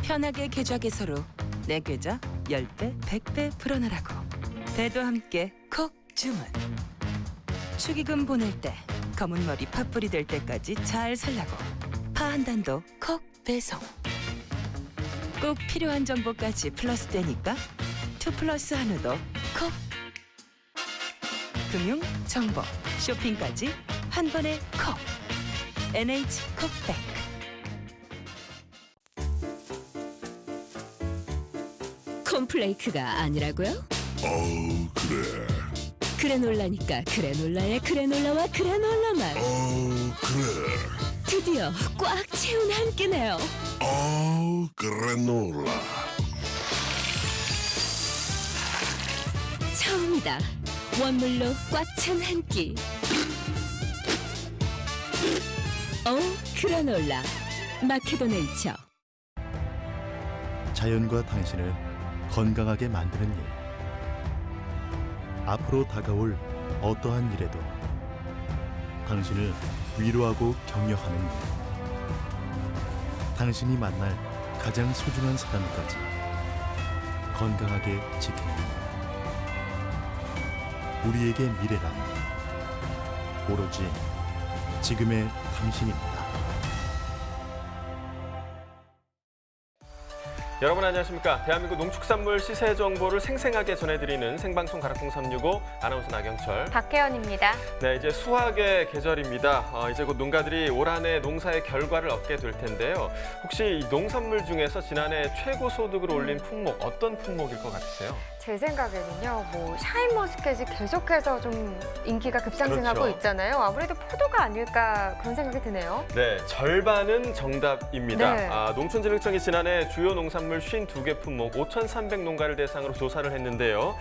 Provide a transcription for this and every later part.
편하게 계좌 개설로 내 계좌 10배, 100배 불어넣으라고. 배도 함께 콕 주문. 축의금 보낼 때 검은 머리 팥불이 될 때까지 잘 살라고. 파 한 단도 콕 배송. 꼭 필요한 정보까지 플러스 되니까 2플러스 한우도 콕. 금융, 정보, 쇼핑까지 한 번에 콕. NH콕백. 콘플레이크가 아니라고요? 그래. 그래놀라니까 그래놀라의 그래놀라와 그래놀라만 그래. 드디어 꽉 채운 한 끼네요. 그래놀라. 처음이다. 원물로 꽉 찬 한 끼. 그래놀라 마케도네이처. 자연과 당신을 건강하게 만드는 일. 앞으로 다가올 어떠한 일에도 당신을 위로하고 격려하는 일. 당신이 만날 가장 소중한 사람까지 건강하게 지키는 일. 우리에게 미래란 오로지 지금의 당신입니다. 여러분 안녕하십니까? 대한민국 농축산물 시세 정보를 생생하게 전해드리는 생방송 가락동 365 아나운서 나경철, 박혜연입니다. 네, 이제 수확의 계절입니다. 이제 곧 농가들이 올 한 해 농사의 결과를 얻게 될 텐데요. 혹시 이 농산물 중에서 지난해 최고 소득을 올린 품목 어떤 품목일 것 같으세요? 제 생각에는요, 샤인머스켓이 계속해서 좀 인기가 급상승하고 그렇죠. 있잖아요. 아무래도 포도가 아닐까 그런 생각이 드네요. 네, 절반은 정답입니다. 네. 농촌진흥청이 지난해 주요 농산물 52개 품목 5,300농가를 대상으로 조사를 했는데요.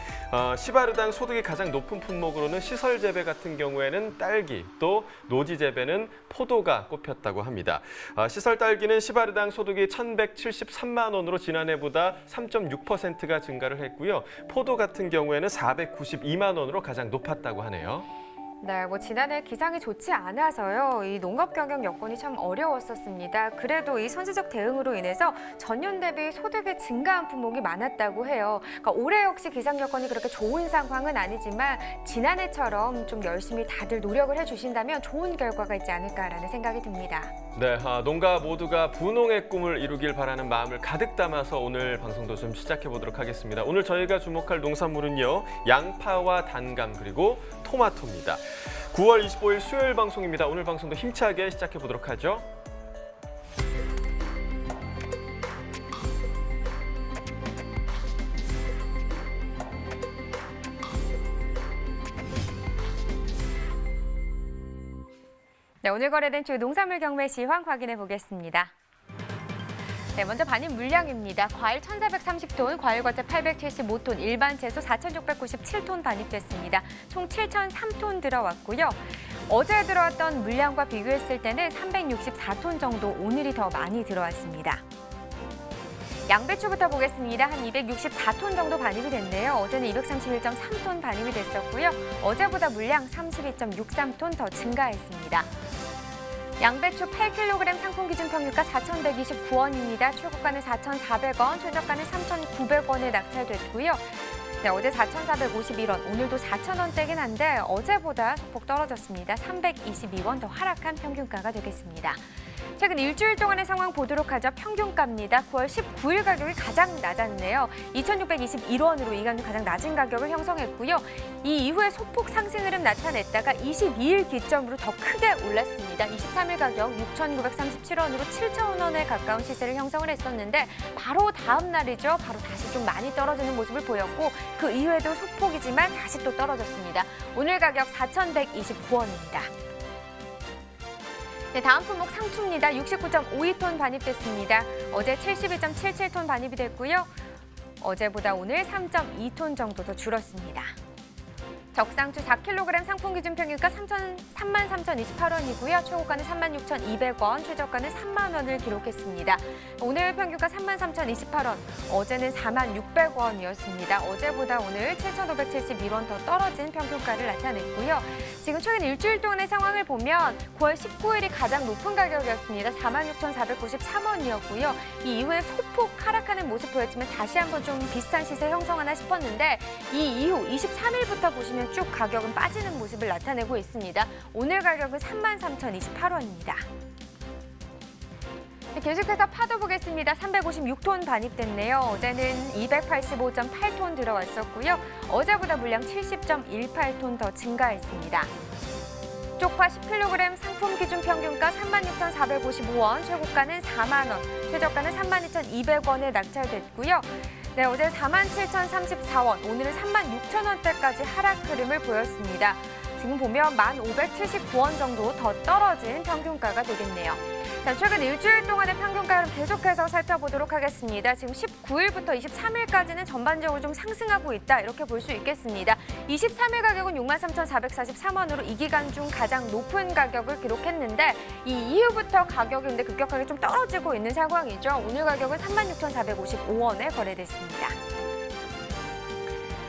시바르당 소득이 가장 높은 품목으로는 시설 재배 같은 경우에는 딸기, 또 노지 재배는 포도가 꼽혔다고 합니다. 시설 딸기는 시바르당 소득이 1,173만 원으로 지난해보다 3.6%가 증가를 했고요. 포도 같은 경우에는 492만 원으로 가장 높았다고 하네요. 네, 지난해 기상이 좋지 않아서요. 이 농업 경영 여건이 참 어려웠었습니다. 그래도 이 선제적 대응으로 인해서 전년 대비 소득이 증가한 품목이 많았다고 해요. 그러니까 올해 역시 기상 여건이 그렇게 좋은 상황은 아니지만 지난해처럼 좀 열심히 다들 노력을 해주신다면 좋은 결과가 있지 않을까라는 생각이 듭니다. 네, 농가 모두가 분홍의 꿈을 이루길 바라는 마음을 가득 담아서 오늘 방송도 좀 시작해 보도록 하겠습니다. 오늘 저희가 주목할 농산물은요, 양파와 단감 그리고 토마토입니다. 9월 25일 수요일 방송입니다. 오늘 방송도 힘차게 시작해 보도록 하죠. 네, 오늘 거래된 주 농산물 경매 시황 확인해 보겠습니다. 네, 먼저 반입 물량입니다. 과일 1,430톤, 과일과채 875톤, 일반 채소 4,697톤 반입됐습니다. 총 7,003톤 들어왔고요. 어제 들어왔던 물량과 비교했을 때는 364톤 정도 오늘이 더 많이 들어왔습니다. 양배추부터 보겠습니다. 한 264톤 정도 반입이 됐네요. 어제는 231.3톤 반입이 됐었고요. 어제보다 물량 32.63톤 더 증가했습니다. 양배추 8kg 상품 기준 평균가 4,129원입니다. 최고가는 4,400원, 최저가는 3,900원에 낙찰됐고요. 네, 어제 4,451원, 오늘도 4,000원대긴 한데 어제보다 소폭 떨어졌습니다. 322원 더 하락한 평균가가 되겠습니다. 최근 일주일 동안의 상황 보도록 하죠. 평균가입니다. 9월 19일 가격이 가장 낮았네요. 2,621원으로 이간 가장 낮은 가격을 형성했고요. 이 이후에 소폭 상승 흐름 나타냈다가 22일 기점으로 더 크게 올랐습니다. 23일 가격 6,937원으로 7,000원에 가까운 시세를 형성을 했었는데 바로 다음 날이죠. 바로 다시 좀 많이 떨어지는 모습을 보였고 그 이후에도 소폭이지만 다시 또 떨어졌습니다. 오늘 가격 4,129원입니다. 네, 다음 품목 상추입니다. 69.52톤 반입됐습니다. 어제 72.77톤 반입이 됐고요. 어제보다 오늘 3.2톤 정도 더 줄었습니다. 적상추 4kg 상품 기준 평균가 33,028원이고요. 최고가는 36,200원, 최저가는 3만 원을 기록했습니다. 오늘 평균가 33,028원, 어제는 46,600원이었습니다. 어제보다 오늘 7,571원 더 떨어진 평균가를 나타냈고요. 지금 최근 일주일 동안의 상황을 보면 9월 19일이 가장 높은 가격이었습니다. 46,493원이었고요. 이 이후에 소폭 하락하는 모습 보였지만 다시 한번 좀 비슷한 시세 형성하나 싶었는데 이 이후 23일부터 보시면 쭉 가격은 빠지는 모습을 나타내고 있습니다. 오늘 가격은 33,028원입니다. 계속해서 파도 보겠습니다. 356톤 반입됐네요. 어제는 285.8톤 들어왔었고요. 어제보다 물량 70.18톤 더 증가했습니다. 쪽파 10kg 상품 기준 평균가 36,455원, 최고가는 4만 원, 최저가는 32,200원에 낙찰됐고요. 네, 어제 47,034원, 오늘은 36,000원대까지 하락 흐름을 보였습니다. 지금 보면 1,579원 정도 더 떨어진 평균가가 되겠네요. 자, 최근 일주일 동안의 평균가 흐름 계속해서 살펴보도록 하겠습니다. 지금 19일부터 23일까지는 전반적으로 좀 상승하고 있다, 이렇게 볼 수 있겠습니다. 23일 가격은 63,443원으로 이 기간 중 가장 높은 가격을 기록했는데 이 이후부터 가격이 근데 급격하게 좀 떨어지고 있는 상황이죠. 오늘 가격은 36,455원에 거래됐습니다.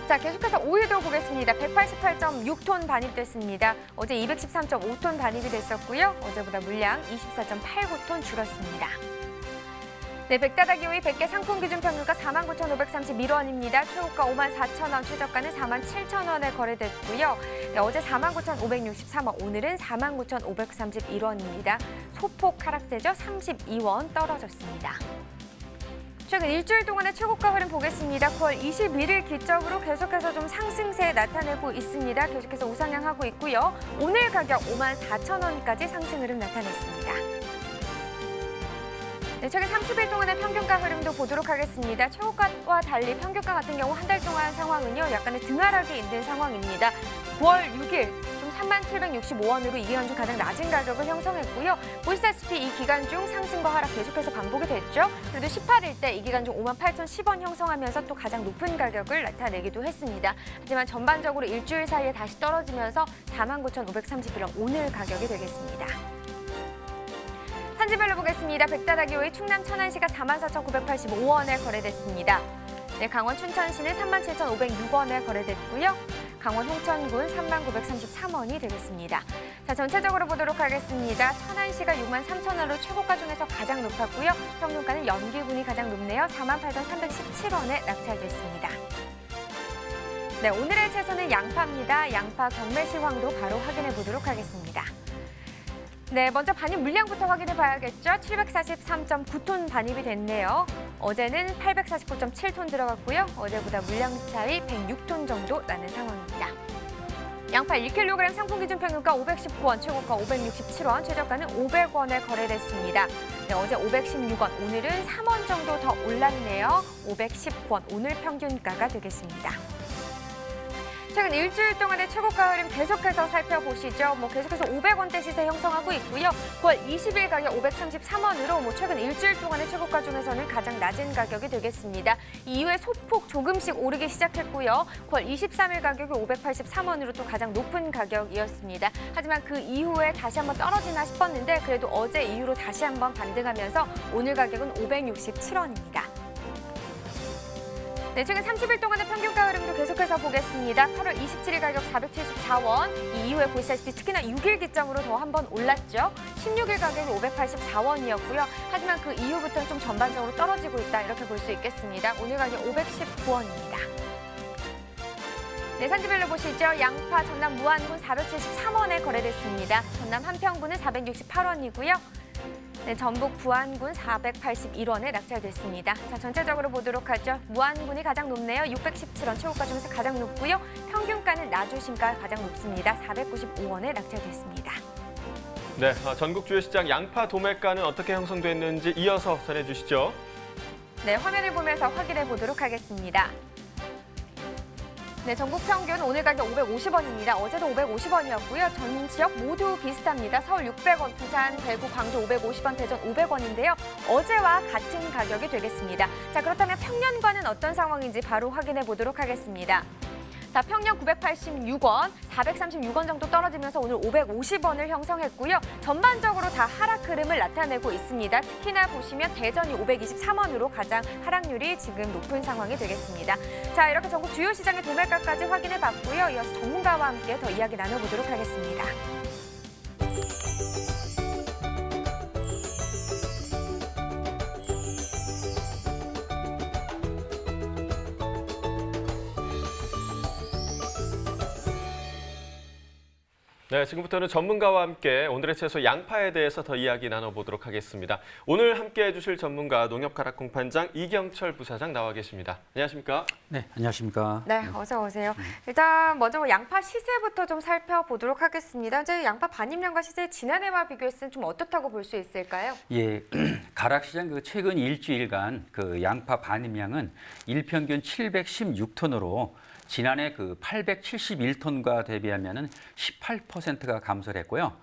자, 계속해서 오이도 보겠습니다. 188.6톤 반입됐습니다. 어제 213.5톤 반입이 됐었고요. 어제보다 물량 24.89톤 줄었습니다. 네, 백다다기 오이 100개 상품 기준 평균가 49,531원입니다. 최고가 54,000원, 최저가는 47,000원에 거래됐고요. 네, 어제 49,563원, 오늘은 49,531원입니다. 소폭 하락세죠. 32원 떨어졌습니다. 최근 일주일 동안의 최고가 흐름 보겠습니다. 9월 21일 기점으로 계속해서 좀 상승세 나타내고 있습니다. 계속해서 우상향하고 있고요. 오늘 가격 54,000원까지 상승 흐름 나타냈습니다. 네, 최근 30일 동안의 평균가 흐름도 보도록 하겠습니다. 최고가와 달리 평균가 같은 경우 한 달 동안 상황은요, 약간의 등하락이 있는 상황입니다. 9월 6일 좀 37,65원으로 이 기간 중 가장 낮은 가격을 형성했고요. 보시다시피 이 기간 중 상승과 하락 계속해서 반복이 됐죠. 그래도 18일 때 이 기간 중 58,010원 형성하면서 또 가장 높은 가격을 나타내기도 했습니다. 하지만 전반적으로 일주일 사이에 다시 떨어지면서 49,531원 오늘 가격이 되겠습니다. 산지별로 보겠습니다. 백다다기 오이 충남 천안시가 44,985원에 거래됐습니다. 네, 강원 춘천시는 37,506원에 거래됐고요. 강원 홍천군 39,933원이 되겠습니다. 자, 전체적으로 보도록 하겠습니다. 천안시가 63,000원으로 최고가 중에서 가장 높았고요. 평균가는 연기군이 가장 높네요. 48,317원에 낙찰됐습니다. 네, 오늘의 채소는 양파입니다. 양파 경매시황도 바로 확인해 보도록 하겠습니다. 네, 먼저 반입 물량부터 확인해 봐야겠죠. 743.9톤 반입이 됐네요. 어제는 849.7톤 들어갔고요. 어제보다 물량 차이 106톤 정도 나는 상황입니다. 양파 1kg 상품 기준 평균가 519원, 최고가 567원, 최저가는 500원에 거래됐습니다. 네, 어제 516원, 오늘은 3원 정도 더 올랐네요. 510원, 오늘 평균가가 되겠습니다. 최근 일주일 동안의 최고가 흐름 계속해서 살펴보시죠. 계속해서 500원대 시세 형성하고 있고요. 9월 20일 가격 533원으로 최근 일주일 동안의 최고가 중에서는 가장 낮은 가격이 되겠습니다. 이후에 소폭 조금씩 오르기 시작했고요. 9월 23일 가격이 583원으로 또 가장 높은 가격이었습니다. 하지만 그 이후에 다시 한번 떨어지나 싶었는데 그래도 어제 이후로 다시 한번 반등하면서 오늘 가격은 567원입니다. 네, 최근 30일 동안의 평균가 흐름도 계속해서 보겠습니다. 8월 27일 가격 474원, 이 이후에 보시다시피 특히나 6일 기점으로 더 한 번 올랐죠. 16일 가격이 584원이었고요. 하지만 그 이후부터는 좀 전반적으로 떨어지고 있다, 이렇게 볼 수 있겠습니다. 오늘 가격 519원입니다. 네, 산지별로 보시죠. 양파 전남 무안군 473원에 거래됐습니다. 전남 한평군은 468원이고요. 네, 전북 부안군 481원에 낙찰됐습니다. 자, 전체적으로 보도록 하죠. 무안군이 가장 높네요. 617원, 최고가 중에서 가장 높고요. 평균가는 나주심가 가장 높습니다. 495원에 낙찰됐습니다. 네, 전국 주요 시장 양파 도매가는 어떻게 형성됐는지 이어서 전해주시죠. 네, 화면을 보면서 확인해 보도록 하겠습니다. 네, 전국 평균 오늘 가격 550원입니다. 어제도 550원이었고요. 전 지역 모두 비슷합니다. 서울 600원, 부산, 대구, 광주 550원, 대전 500원인데요. 어제와 같은 가격이 되겠습니다. 자, 그렇다면 평년과는 어떤 상황인지 바로 확인해 보도록 하겠습니다. 자, 평년 986원, 436원 정도 떨어지면서 오늘 550원을 형성했고요. 전반적으로 다 하락 흐름을 나타내고 있습니다. 특히나 보시면 대전이 523원으로 가장 하락률이 지금 높은 상황이 되겠습니다. 자, 이렇게 전국 주요 시장의 도매가까지 확인해 봤고요. 이어서 전문가와 함께 더 이야기 나눠보도록 하겠습니다. 네, 지금부터는 전문가와 함께 오늘의 채소 양파에 대해서 더 이야기 나눠보도록 하겠습니다. 오늘 함께해 주실 전문가 농협가락공판장 이경철 부사장 나와 계십니다. 안녕하십니까? 네, 안녕하십니까? 네, 어서 오세요. 일단 먼저 양파 시세부터 좀 살펴보도록 하겠습니다. 현재 양파 반입량과 시세 지난해와 비교했을 때 좀 어떻다고 볼 수 있을까요? 예, 가락시장 그 최근 일주일간 그 양파 반입량은 일평균 716톤으로 지난해 그 871톤과 대비하면은 18%가 감소를 했고요.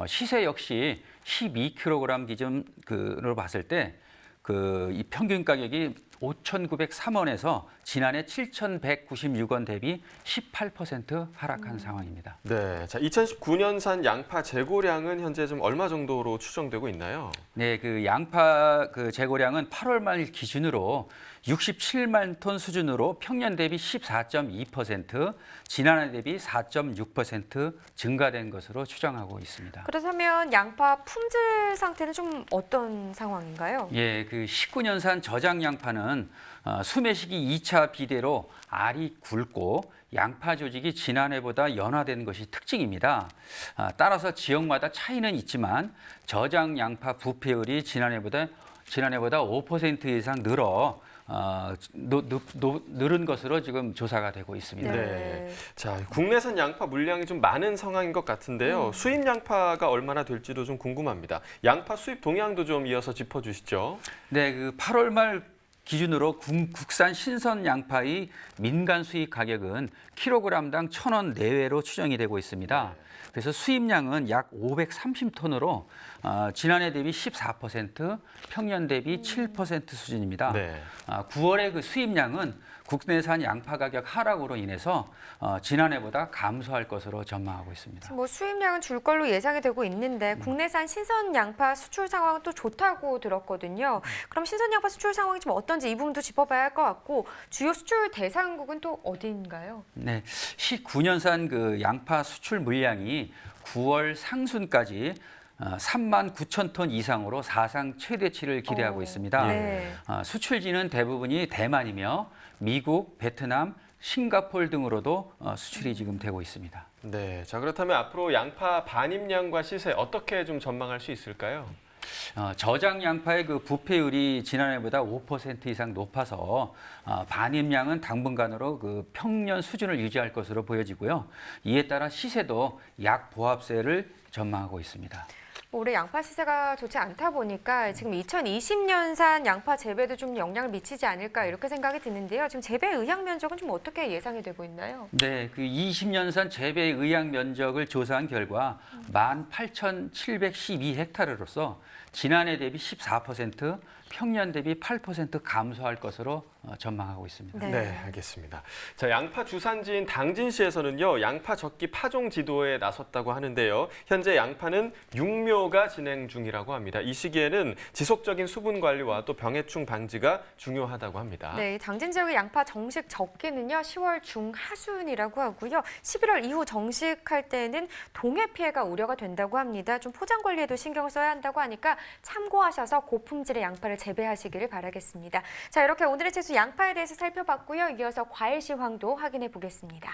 시세 역시 12kg 기준으로 봤을 때 그 이 평균 가격이 5,903원에서 지난해 7,196원 대비 18% 하락한 상황입니다. 네, 자 2019년산 양파 재고량은 현재 좀 얼마 정도로 추정되고 있나요? 네, 그 양파 그 재고량은 8월 말 기준으로 67만 톤 수준으로 평년 대비 14.2%, 지난해 대비 4.6% 증가된 것으로 추정하고 있습니다. 그렇다면 양파 품질 상태는 좀 어떤 상황인가요? 예, 그 19년산 저장 양파는 수매 시기 2차 비대로 알이 굵고 양파 조직이 지난해보다 연화된 것이 특징입니다. 따라서 지역마다 차이는 있지만 저장 양파 부패율이 지난해보다 5% 이상 늘은 것으로 지금 조사가 되고 있습니다. 네. 자, 국내산 양파 물량이 좀 많은 상황인 것 같은데요. 수입 양파가 얼마나 될지도 좀 궁금합니다. 양파 수입 동향도 좀 이어서 짚어주시죠. 네, 그 8월 말 기준으로 국산 신선 양파의 민간 수입 가격은 킬로그램당 1,000원 내외로 추정이 되고 있습니다. 그래서 수입량은 약 530톤으로 지난해 대비 14%, 평년 대비 7% 수준입니다. 네. 9월의 그 수입량은 국내산 양파 가격 하락으로 인해서 지난해보다 감소할 것으로 전망하고 있습니다. 뭐 수입량은 줄 걸로 예상이 되고 있는데 국내산 신선 양파 수출 상황은 또 좋다고 들었거든요. 그럼 신선 양파 수출 상황이 좀 어떤지 이 부분도 짚어봐야 할 것 같고 주요 수출 대상국은 또 어디인가요? 네, 19년산 그 양파 수출 물량이 9월 상순까지 3만 9천 톤 이상으로 사상 최대치를 기대하고 있습니다. 네. 수출지는 대부분이 대만이며 미국, 베트남, 싱가포르 등으로도 수출이 지금 되고 있습니다. 네, 자 그렇다면 앞으로 양파 반입량과 시세 어떻게 좀 전망할 수 있을까요? 저장 양파의 그 부패율이 지난해보다 5% 이상 높아서 반입량은 당분간으로 그 평년 수준을 유지할 것으로 보여지고요. 이에 따라 시세도 약 보합세를 전망하고 있습니다. 올해 양파 시세가 좋지 않다 보니까 지금 2020년산 양파 재배도 좀 영향을 미치지 않을까 이렇게 생각이 드는데요. 지금 재배 의향 면적은 좀 어떻게 예상이 되고 있나요? 네, 그 20년산 재배 의향 면적을 조사한 결과 18,712헥타르로서 지난해 대비 14%, 평년 대비 8% 감소할 것으로 전망하고 있습니다. 네, 알겠습니다. 자, 양파 주산지인 당진시에서는요, 양파 적기 파종 지도에 나섰다고 하는데요. 현재 양파는 육묘가 진행 중이라고 합니다. 이 시기에는 지속적인 수분 관리와 또 병해충 방지가 중요하다고 합니다. 네, 당진 지역의 양파 정식 적기는요, 10월 중하순이라고 하고요. 11월 이후 정식할 때는 동해 피해가 우려가 된다고 합니다. 좀 포장 관리에도 신경을 써야 한다고 하니까 참고하셔서 고품질의 양파를 재배하시기를 바라겠습니다. 자, 이렇게 오늘의 채소 양파에 대해서 살펴봤고요. 이어서 과일 시황도 확인해 보겠습니다.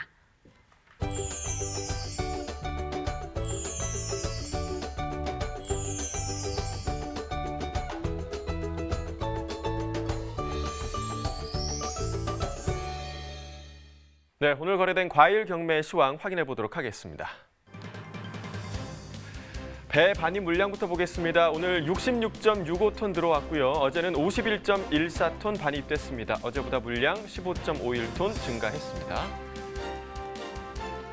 네, 오늘 거래된 과일 경매 시황 확인해 보도록 하겠습니다. 배 반입 물량부터 보겠습니다. 오늘 66.65톤 들어왔고요. 어제는 51.14톤 반입됐습니다. 어제보다 물량 15.51톤 증가했습니다.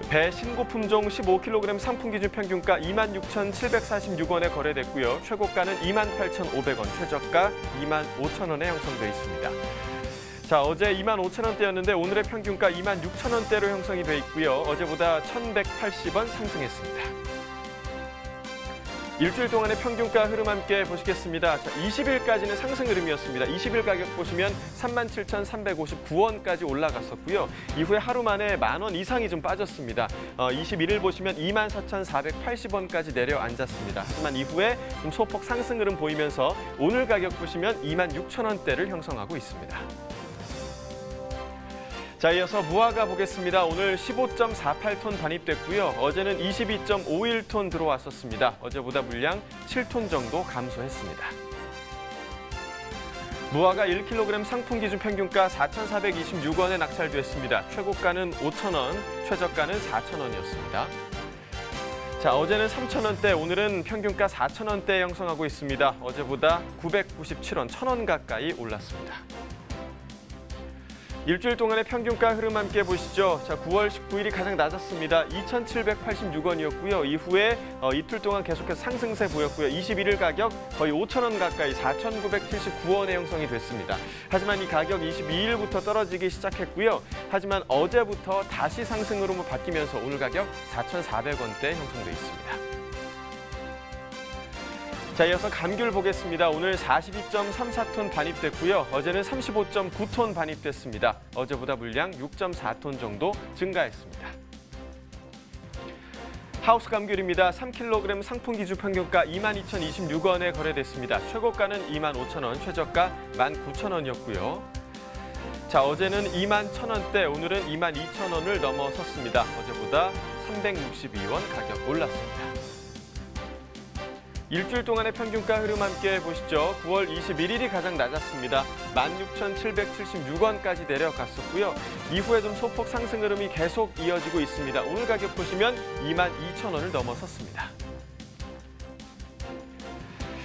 배 신고 품종 15kg 상품 기준 평균가 26,746원에 거래됐고요. 최고가는 28,500원, 최저가 25,000원에 형성돼 있습니다. 자, 어제 25,000원대였는데 오늘의 평균가 26,000원대로 형성이 돼 있고요. 어제보다 1,180원 상승했습니다. 일주일 동안의 평균가 흐름 함께 보시겠습니다. 자, 20일까지는 상승 흐름이었습니다. 20일 가격 보시면 37,359원까지 올라갔었고요. 이후에 하루 만에 10,000원 이상이 좀 빠졌습니다. 21일 보시면 24,480원까지 내려앉았습니다. 하지만 이후에 좀 소폭 상승 흐름 보이면서 오늘 가격 보시면 26,000원대를 형성하고 있습니다. 자, 이어서 무화과 보겠습니다. 오늘 15.48톤 반입됐고요. 어제는 22.51톤 들어왔었습니다. 어제보다 물량 7톤 정도 감소했습니다. 무화과 1kg 상품 기준 평균가 4,426원에 낙찰됐습니다. 최고가는 5,000원, 최저가는 4,000원이었습니다. 자, 어제는 3,000원대, 오늘은 평균가 4,000원대 형성하고 있습니다. 어제보다 997원, 1,000원 가까이 올랐습니다. 일주일 동안의 평균가 흐름 함께 보시죠. 자, 9월 19일이 가장 낮았습니다. 2,786원이었고요. 이후에 이틀 동안 계속해서 상승세 보였고요. 21일 가격 거의 5,000원 가까이 4,979원에 형성이 됐습니다. 하지만 이 가격 22일부터 떨어지기 시작했고요. 하지만 어제부터 다시 상승으로 바뀌면서 오늘 가격 4,400원대 형성돼 있습니다. 자, 이어서 감귤 보겠습니다. 오늘 42.34톤 반입됐고요. 어제는 35.9톤 반입됐습니다. 어제보다 물량 6.4톤 정도 증가했습니다. 하우스 감귤입니다. 3kg 상품 기준 평균가 22,026원에 거래됐습니다. 최고가는 25,000원, 최저가 19,000원이었고요. 자, 어제는 21,000원대, 오늘은 22,000원을 넘어섰습니다. 어제보다 362원 가격 올랐습니다. 일주일 동안의 평균가 흐름 함께 보시죠. 9월 21일이 가장 낮았습니다. 16,776원까지 내려갔었고요. 이후에 좀 소폭 상승 흐름이 계속 이어지고 있습니다. 오늘 가격 보시면 22,000원을 넘어섰습니다.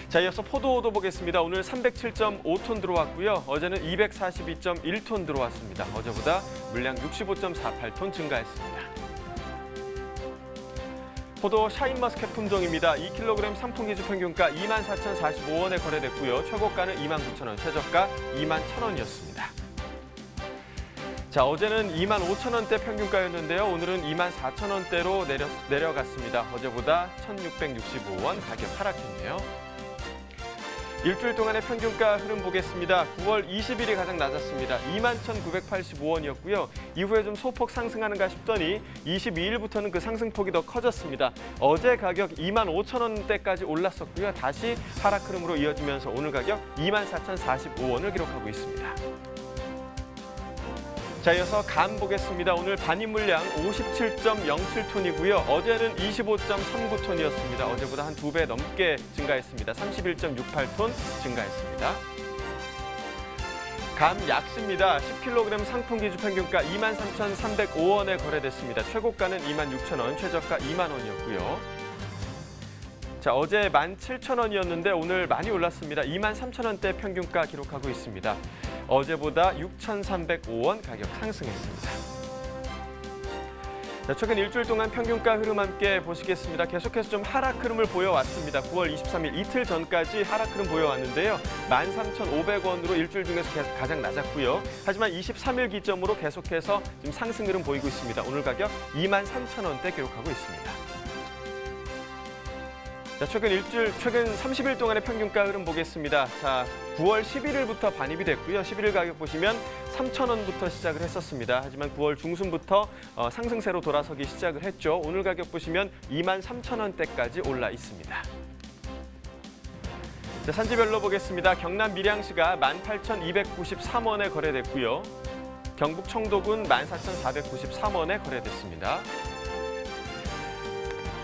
자, 이어서 포도도 보겠습니다. 오늘 307.5톤 들어왔고요. 어제는 242.1톤 들어왔습니다. 어제보다 물량 65.48톤 증가했습니다. 포도 샤인머스켓 품종입니다. 2kg 상품 기준 평균가 24,045원에 거래됐고요. 최고가는 29,000원, 최저가 21,000원이었습니다. 자, 어제는 25,000원대 평균가였는데요. 오늘은 24,000원대로 내려갔습니다. 어제보다 1,665원 가격 하락했네요. 일주일 동안의 평균가 흐름 보겠습니다. 9월 20일이 가장 낮았습니다. 21,985원이었고요. 이후에 좀 소폭 상승하는가 싶더니 22일부터는 그 상승폭이 더 커졌습니다. 어제 가격 25,000원대까지 올랐었고요. 다시 하락 흐름으로 이어지면서 오늘 가격 24,045원을 기록하고 있습니다. 자, 이어서 감 보겠습니다. 오늘 반입 물량 57.07톤이고요. 어제는 25.39톤이었습니다. 어제보다 한 2배 넘게 증가했습니다. 31.68톤 증가했습니다. 감 약시입니다. 10kg 상품 기준 평균가 23,305원에 거래됐습니다. 최고가는 26,000원, 최저가 2만 원이었고요. 자, 어제 17,000원이었는데 오늘 많이 올랐습니다. 23,000원대 평균가 기록하고 있습니다. 어제보다 6,305원 가격 상승했습니다. 자, 최근 일주일 동안 평균가 흐름 함께 보시겠습니다. 계속해서 좀 하락 흐름을 보여왔습니다. 9월 23일 이틀 전까지 하락 흐름 보여왔는데요. 13,500원으로 일주일 중에서 가장 낮았고요. 하지만 23일 기점으로 계속해서 지금 상승 흐름 보이고 있습니다. 오늘 가격 23,000원대 기록하고 있습니다. 자, 최근 30일 동안의 평균가 흐름 보겠습니다. 자, 9월 11일부터 반입이 됐고요. 11일 가격 보시면 3,000원부터 시작을 했었습니다. 하지만 9월 중순부터 상승세로 돌아서기 시작을 했죠. 오늘 가격 보시면 23,000원대까지 올라 있습니다. 자, 산지별로 보겠습니다. 경남 밀양시가 18,293원에 거래됐고요. 경북 청도군 14,493원에 거래됐습니다.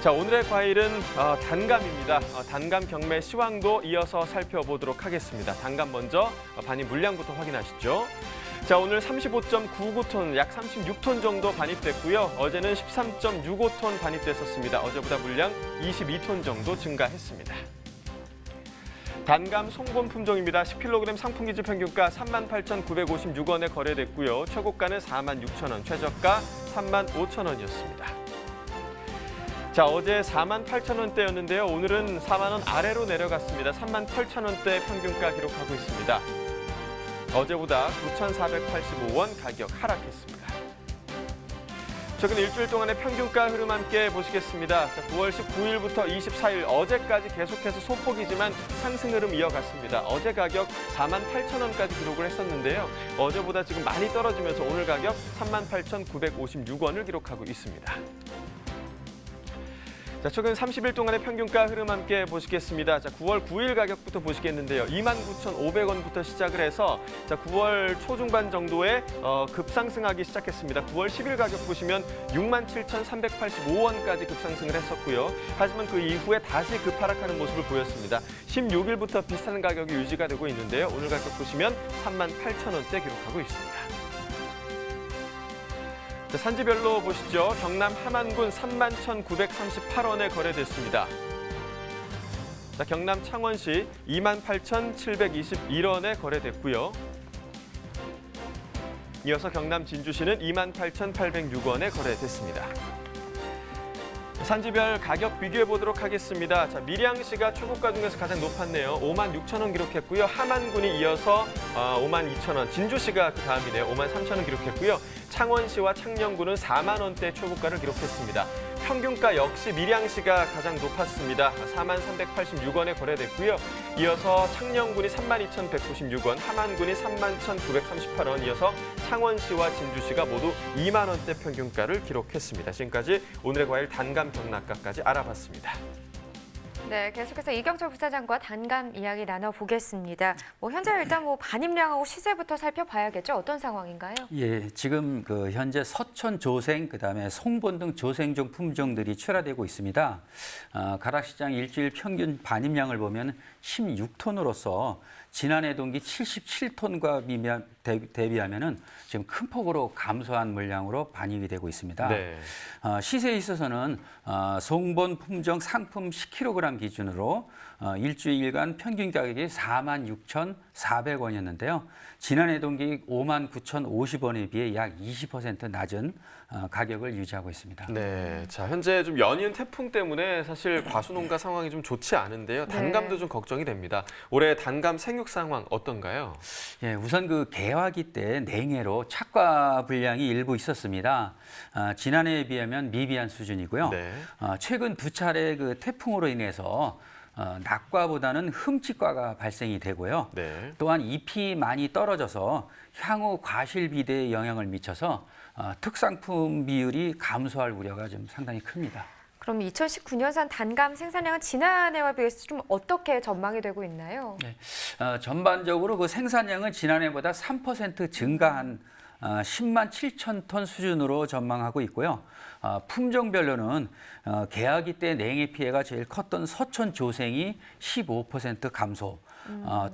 자, 오늘의 과일은 단감입니다. 단감 경매 시황도 이어서 살펴보도록 하겠습니다. 단감 먼저 반입 물량부터 확인하시죠. 자, 오늘 35.99톤, 약 36톤 정도 반입됐고요. 어제는 13.65톤 반입됐었습니다. 어제보다 물량 22톤 정도 증가했습니다. 단감 송본 품종입니다. 10kg 상품 기준 평균가 38,956원에 거래됐고요. 최고가는 46,000원, 최저가 35,000원이었습니다. 자, 어제 48,000원대였는데요. 오늘은 4만 원 아래로 내려갔습니다. 38,000원대 평균가 기록하고 있습니다. 어제보다 9,485원 가격 하락했습니다. 최근 일주일 동안의 평균가 흐름 함께 보시겠습니다. 9월 19일부터 24일 어제까지 계속해서 소폭이지만 상승 흐름 이어갔습니다. 어제 가격 48,000원까지 기록을 했었는데요. 어제보다 지금 많이 떨어지면서 오늘 가격 38,956원을 기록하고 있습니다. 최근 30일 동안의 평균가 흐름 함께 보시겠습니다. 9월 9일 가격부터 보시겠는데요. 29,500원부터 시작을 해서 9월 초중반 정도에 급상승하기 시작했습니다. 9월 10일 가격 보시면 67,385원까지 급상승을 했었고요. 하지만 그 이후에 다시 급하락하는 모습을 보였습니다. 16일부터 비슷한 가격이 유지가 되고 있는데요. 오늘 가격 보시면 38,000원대 기록하고 있습니다. 산지별로 보시죠. 경남 함안군 31,938원에 거래됐습니다. 경남 창원시 28,721원에 거래됐고요. 이어서 경남 진주시는 28,806원에 거래됐습니다. 산지별 가격 비교해 보도록 하겠습니다. 밀양시가 초고가 중에서 가장 높았네요. 56,000원 기록했고요. 함안군이 이어서 52,000원, 진주시가 그 다음이네요. 53,000원 기록했고요. 창원시와 창녕군은 4만 원대 초고가를 기록했습니다. 평균가 역시 밀양시가 가장 높았습니다. 43,386원에 거래됐고요. 이어서 창녕군이 32,196원, 함안군이 31,938원, 이어서 창원시와 진주시가 모두 2만 원대 평균가를 기록했습니다. 지금까지 오늘의 과일 단감 경락가까지 알아봤습니다. 네, 계속해서 이경철 부사장과 단감 이야기 나눠보겠습니다. 현재 일단 반입량하고 시세부터 살펴봐야겠죠. 어떤 상황인가요? 예, 지금 현재 서천 조생, 그다음에 송본 등 조생종 품종들이 출하되고 있습니다. 가락시장 일주일 평균 반입량을 보면 16톤으로서 지난해 동기 77톤과 대비하면은 지금 큰 폭으로 감소한 물량으로 반입이 되고 있습니다. 네. 시세에 있어서는 송본 품종 상품 10kg 기준으로 일주일간 평균 가격이 46,400원이었는데요. 지난해 동기 59,050원에 비해 약 20% 낮은 가격을 유지하고 있습니다. 네, 현재 좀 연이은 태풍 때문에 사실 과수농가 상황이 좀 좋지 않은데요. 단감도 네. 좀 걱정이 됩니다. 올해 단감 생육 상황 어떤가요? 예, 우선 개화기 때 냉해로 착과 불량이 일부 있었습니다. 지난해에 비하면 미비한 수준이고요. 네. 최근 두 차례 태풍으로 인해서 낙과보다는 흠집과가 발생이 되고요. 네. 또한 잎이 많이 떨어져서 향후 과실 비대에 영향을 미쳐서 특상품 비율이 감소할 우려가 좀 상당히 큽니다. 그럼 2019년산 단감 생산량은 지난해와 비해서 좀 어떻게 전망이 되고 있나요? 네. 전반적으로 생산량은 지난해보다 3% 증가한 10만 7천 톤 수준으로 전망하고 있고요. 품종별로는 개화기 때 냉해 피해가 제일 컸던 서천 조생이 15% 감소,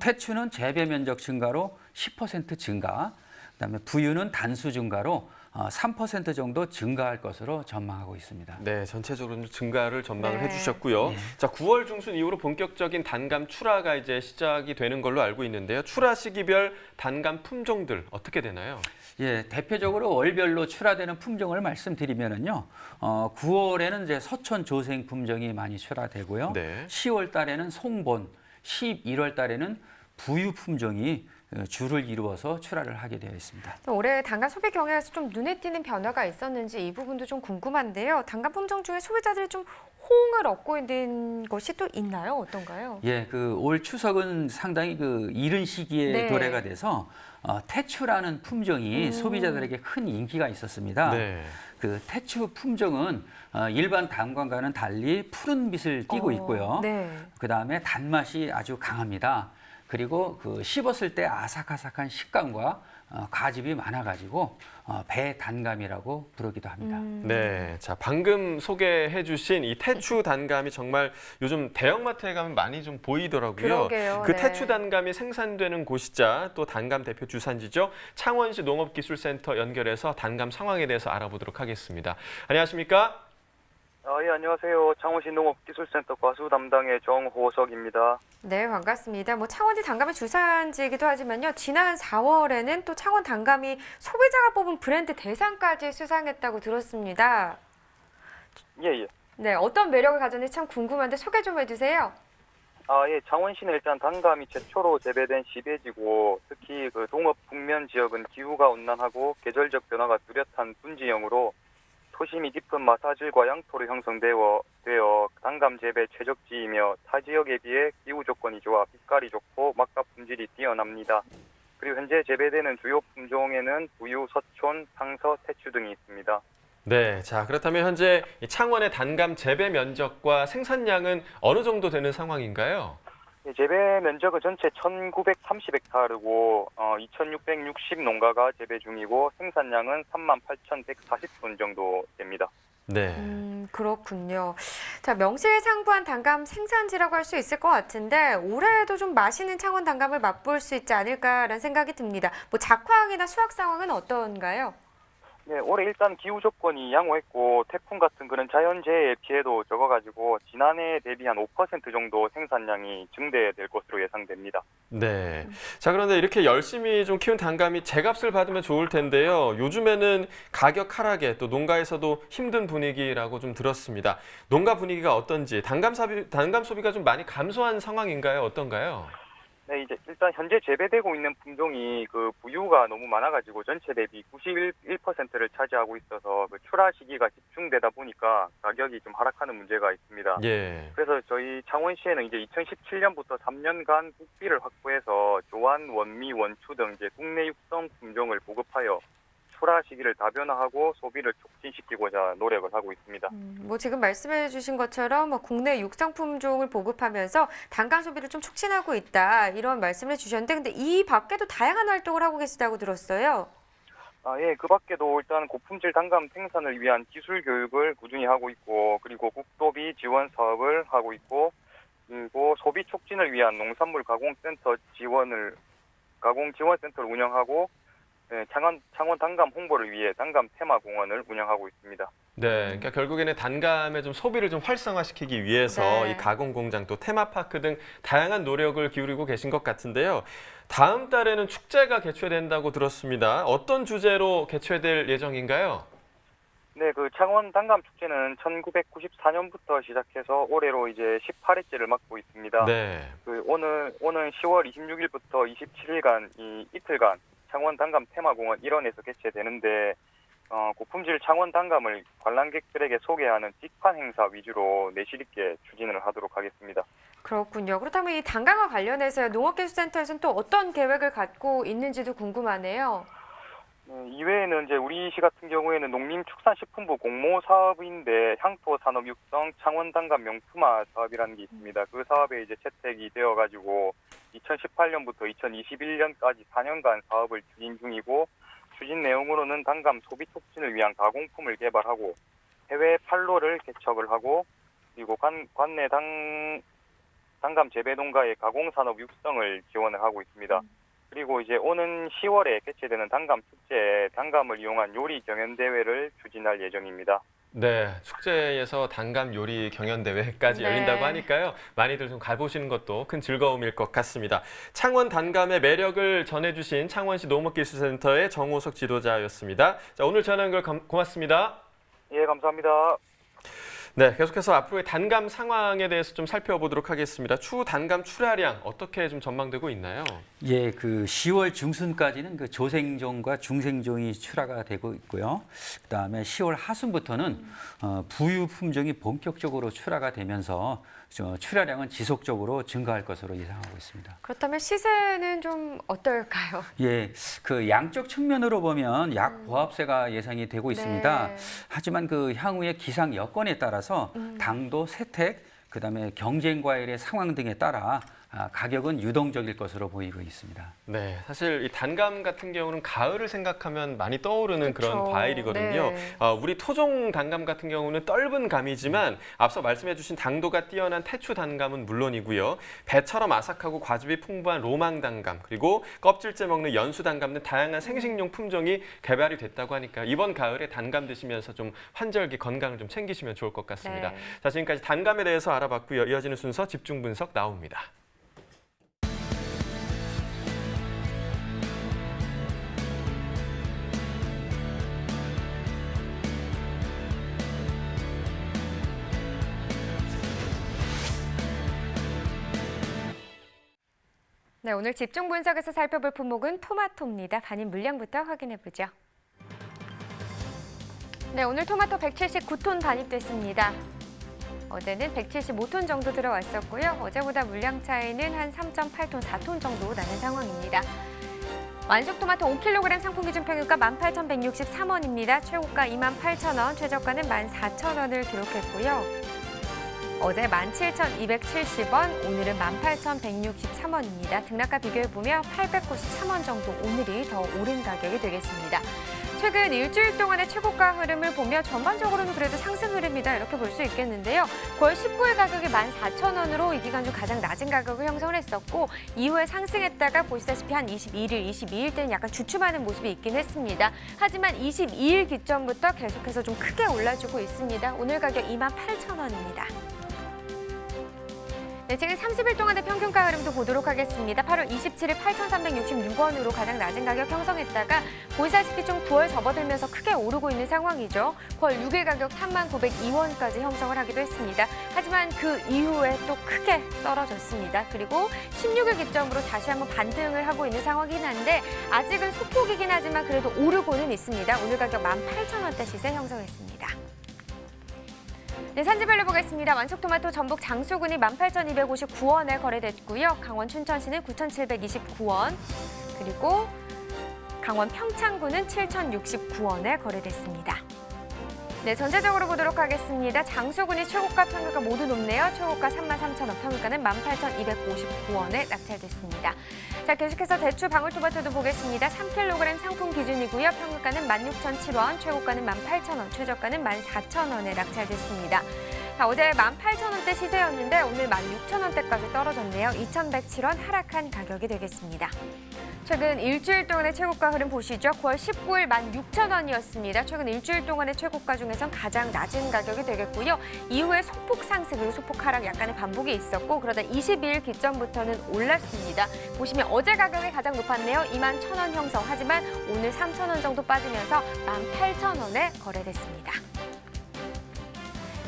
태추는 재배 면적 증가로 10% 증가, 그다음에 부유는 단수 증가로 3% 정도 증가할 것으로 전망하고 있습니다. 네, 전체적으로 증가를 전망을 네. 해주셨고요. 네. 9월 중순 이후로 본격적인 단감 출하가 이제 시작이 되는 걸로 알고 있는데요. 출하 시기별 단감 품종들 어떻게 되나요? 예, 대표적으로 월별로 출하되는 품종을 말씀드리면은요. 9월에는 이제 서천 조생 품종이 많이 출하되고요. 네. 10월 달에는 송본, 11월 달에는 부유 품종이 주를 이루어서 출하를 하게 되어 있습니다. 올해 단감 소비 경향에서 좀 눈에 띄는 변화가 있었는지 이 부분도 좀 궁금한데요. 단감 품종 중에 소비자들이 좀 호응을 얻고 있는 것이 또 있나요? 어떤가요? 예, 올 추석은 상당히 이른 시기에 네. 도래가 돼서 태추라는 품종이 소비자들에게 큰 인기가 있었습니다. 네. 태추 품종은 일반 단감과는 달리 푸른 빛을 띠고 있고요. 네. 그다음에 단맛이 아주 강합니다. 그리고 씹었을 때 아삭아삭한 식감과 과즙이 많아가지고 배 단감이라고 부르기도 합니다. 네, 방금 소개해주신 이 태추 단감이 정말 요즘 대형마트에 가면 많이 좀 보이더라고요. 그러게요. 그 네. 태추 단감이 생산되는 곳이자 또 단감 대표 주산지죠. 창원시 농업기술센터 연결해서 단감 상황에 대해서 알아보도록 하겠습니다. 안녕하십니까? 예, 안녕하세요. 창원시 농업기술센터 과수 담당의 정호석입니다. 네, 반갑습니다. 창원이 단감의 주산지이기도 하지만요. 지난 4월에는 또 창원 단감이 소비자가 뽑은 브랜드 대상까지 수상했다고 들었습니다. 예. 네, 어떤 매력을 가졌는지 참 궁금한데 소개 좀 해주세요. 예, 창원시는 일단 단감이 최초로 재배된 시베지고 특히 농업 주변 지역은 기후가 온난하고 계절적 변화가 뚜렷한 둔지형으로 토심이 깊은 마사질과 양토로 형성되어 단감 재배 최적지이며 타 지역에 비해 기후 조건이 좋아 빛깔이 좋고 맛과 품질이 뛰어납니다. 그리고 현재 재배되는 주요 품종에는 부유, 서촌, 상서, 태추 등이 있습니다. 네, 자 그렇다면 현재 이 창원의 단감 재배 면적과 생산량은 어느 정도 되는 상황인가요? 재배 면적은 전체 1,930헥타르고 2,660 농가가 재배 중이고 생산량은 38,140톤 정도 됩니다. 네. 그렇군요. 자, 명실상부한 단감 생산지라고 할 수 있을 것 같은데 올해에도 좀 맛있는 창원 단감을 맛볼 수 있지 않을까라는 생각이 듭니다. 뭐 작황이나 수확 상황은 어떤가요? 네, 올해 일단 기후 조건이 양호했고 태풍 같은 그런 자연재해의 피해도 적어가지고 지난해에 대비 한 5% 정도 생산량이 증대될 것으로 예상됩니다. 네. 자 그런데 이렇게 열심히 좀 키운 단감이 제값을 받으면 좋을 텐데요. 요즘에는 가격 하락에 또 농가에서도 힘든 분위기라고 좀 들었습니다. 농가 분위기가 어떤지 단감 소비가 좀 많이 감소한 상황인가요? 어떤가요? 네, 이제 일단 현재 재배되고 있는 품종이 그 부유가 너무 많아가지고 전체 대비 91%를 차지하고 있어서 그 출하 시기가 집중되다 보니까 가격이 좀 하락하는 문제가 있습니다. 예. 그래서 저희 창원시에는 이제 2017년부터 3년간 국비를 확보해서 조안, 원미, 원추 등 이제 국내 육성 품종을 보급하여 출하 시기를 다변화하고 소비를 촉진시키고자 노력을 하고 있습니다. 뭐 지금 말씀해 주신 것처럼 뭐 국내 육성 품종을 보급하면서 단감 소비를 좀 촉진하고 있다 이런 말씀을 해주셨는데 근데 이 밖에도 다양한 활동을 하고 계시다고 들었어요. 예, 그 밖에도 일단 고품질 단감 생산을 위한 기술 교육을 꾸준히 하고 있고 그리고 국도비 지원 사업을 하고 있고 그리고 소비 촉진을 위한 농산물 가공센터 가공 지원센터를 운영하고 네, 창원 단감 홍보를 위해 단감 테마 공원을 운영하고 있습니다. 네, 그러니까 결국에는 단감의 좀 소비를 좀 활성화시키기 위해서 네. 이 가공 공장 또 테마파크 등 다양한 노력을 기울이고 계신 것 같은데요. 다음 달에는 축제가 개최된다고 들었습니다. 어떤 주제로 개최될 예정인가요? 네, 그 창원 단감 축제는 1994년부터 시작해서 올해로 이제 18회째를 맡고 있습니다. 네. 그 오는 10월 26일부터 27일간 이 이틀간 창원 단감 테마공원 일원에서 개최되는데 고품질 창원 단감을 관람객들에게 소개하는 직판 행사 위주로 내실 있게 추진을 하도록 하겠습니다. 그렇군요. 그렇다면 이 단감과 관련해서 농업기술센터에서는 또 어떤 계획을 갖고 있는지도 궁금하네요. 이외에는 이제 우리시 같은 경우에는 농림축산식품부 공모 사업인데 향토 산업 육성 창원 단감 명품화 사업이라는 게 있습니다. 그 사업에 이제 채택이 되어가지고 2018년부터 2021년까지 4년간 사업을 추진 중이고 추진 내용으로는 단감 소비 촉진을 위한 가공품을 개발하고 해외 판로를 개척을 하고 그리고 관내 단감 재배 농가의 가공산업 육성을 지원을 하고 있습니다. 그리고 이제 오는 10월에 개최되는 단감 축제에 단감을 이용한 요리 경연 대회를 추진할 예정입니다. 네, 축제에서 단감 요리 경연 대회까지 네. 열린다고 하니까요. 많이들 좀 가보시는 것도 큰 즐거움일 것 같습니다. 창원 단감의 매력을 전해주신 창원시 농업기술센터의 정호석 지도자였습니다. 자, 오늘 전화 연결 고맙습니다. 예, 감사합니다. 네, 계속해서 앞으로의 단감 상황에 대해서 좀 살펴보도록 하겠습니다. 추후 단감 출하량 어떻게 좀 전망되고 있나요? 예, 그 10월 중순까지는 그 조생종과 중생종이 출하가 되고 있고요. 그다음에 10월 하순부터는 부유 품종이 본격적으로 출하가 되면서 출하량은 지속적으로 증가할 것으로 예상하고 있습니다. 그렇다면 시세는 좀 어떨까요? 예, 그 양적 측면으로 보면 약 보합세가 예상이 되고 있습니다. 네. 하지만 그 향후의 기상 여건에 따라서 당도, 세택, 그다음에 경쟁 과일의 상황 등에 따라 가격은 유동적일 것으로 보이고 있습니다. 네, 사실 이 단감 같은 경우는 가을을 생각하면 많이 떠오르는 그쵸. 그런 과일이거든요. 네. 우리 토종 단감 같은 경우는 떫은 감이지만 앞서 말씀해주신 당도가 뛰어난 태추 단감은 물론이고요. 배처럼 아삭하고 과즙이 풍부한 로망 단감 그리고 껍질째 먹는 연수 단감 등 다양한 생식용 품종이 개발이 됐다고 하니까 이번 가을에 단감 드시면서 좀 환절기 건강을 좀 챙기시면 좋을 것 같습니다. 네. 자, 지금까지 단감에 대해서 알아봤고요. 이어지는 순서 집중 분석 나옵니다. 네, 오늘 집중 분석에서 살펴볼 품목은 토마토입니다. 반입 물량부터 확인해보죠. 네, 오늘 토마토 179톤 반입됐습니다. 어제는 175톤 정도 들어왔었고요. 어제보다 물량 차이는 한 3.8톤, 4톤 정도 나는 상황입니다. 완숙 토마토 5kg 상품 기준 평균가 18,163원입니다. 최고가 28,000원, 최저가는 14,000원을 기록했고요. 어제 17,270원, 오늘은 18,163원입니다. 등락과 비교해보면 893원 정도 오늘이 더 오른 가격이 되겠습니다. 최근 일주일 동안의 최고가 흐름을 보면 전반적으로는 그래도 상승 흐름이다 이렇게 볼 수 있겠는데요. 9월 19일 가격이 14,000원으로 이 기간 중 가장 낮은 가격을 형성을 했었고 이후에 상승했다가 보시다시피 한 21일, 22일 때는 약간 주춤하는 모습이 있긴 했습니다. 하지만 22일 기점부터 계속해서 좀 크게 올라주고 있습니다. 오늘 가격 28,000원입니다. 네, 지금 30일 동안의 평균가 흐름도 보도록 하겠습니다. 8월 27일 8,366원으로 가장 낮은 가격 형성했다가 보시다시피 좀 9월 접어들면서 크게 오르고 있는 상황이죠. 9월 6일 가격 39,902원까지 형성을 하기도 했습니다. 하지만 그 이후에 또 크게 떨어졌습니다. 그리고 16일 기점으로 다시 한번 반등을 하고 있는 상황이긴 한데 아직은 소폭이긴 하지만 그래도 오르고는 있습니다. 오늘 가격 18,000원대 시세 형성했습니다. 네, 산지별로 보겠습니다. 완숙토마토 전북 장수군이 18,259원에 거래됐고요. 강원 춘천시는 9,729원, 그리고 강원 평창군은 7,069원에 거래됐습니다. 네, 전체적으로 보도록 하겠습니다. 장수군이 최고가 평균가 모두 높네요. 최고가 33,000원, 평균가는 18,259원에 낙찰됐습니다. 자, 계속해서 대추 방울토마토도 보겠습니다. 3kg 상품 기준이고요. 평균가는 16,007원, 최고가는 18,000원, 최저가는 14,000원에 낙찰됐습니다. 자, 어제 18,000원대 시세였는데 오늘 16,000원대까지 떨어졌네요. 2,107원 하락한 가격이 되겠습니다. 최근 일주일 동안의 최고가 흐름 보시죠. 9월 19일 16,000원이었습니다. 최근 일주일 동안의 최고가 중에선 가장 낮은 가격이 되겠고요. 이후에 소폭 상승 그리고 소폭 하락 약간의 반복이 있었고 그러다 22일 기점부터는 올랐습니다. 보시면 어제 가격이 가장 높았네요. 21,000원 형성. 하지만 오늘 3,000원 정도 빠지면서 18,000원에 거래됐습니다.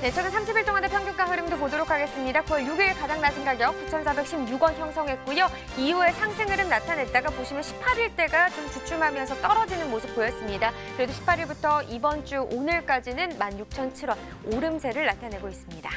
네, 최근 30일 동안의 평균가 흐름도 보도록 하겠습니다. 9월 6일 가장 낮은 가격 9,416원 형성했고요. 이후에 상승 흐름 나타냈다가 보시면 18일대가 좀 주춤하면서 떨어지는 모습 보였습니다. 그래도 18일부터 이번 주 오늘까지는 16,007원 오름세를 나타내고 있습니다.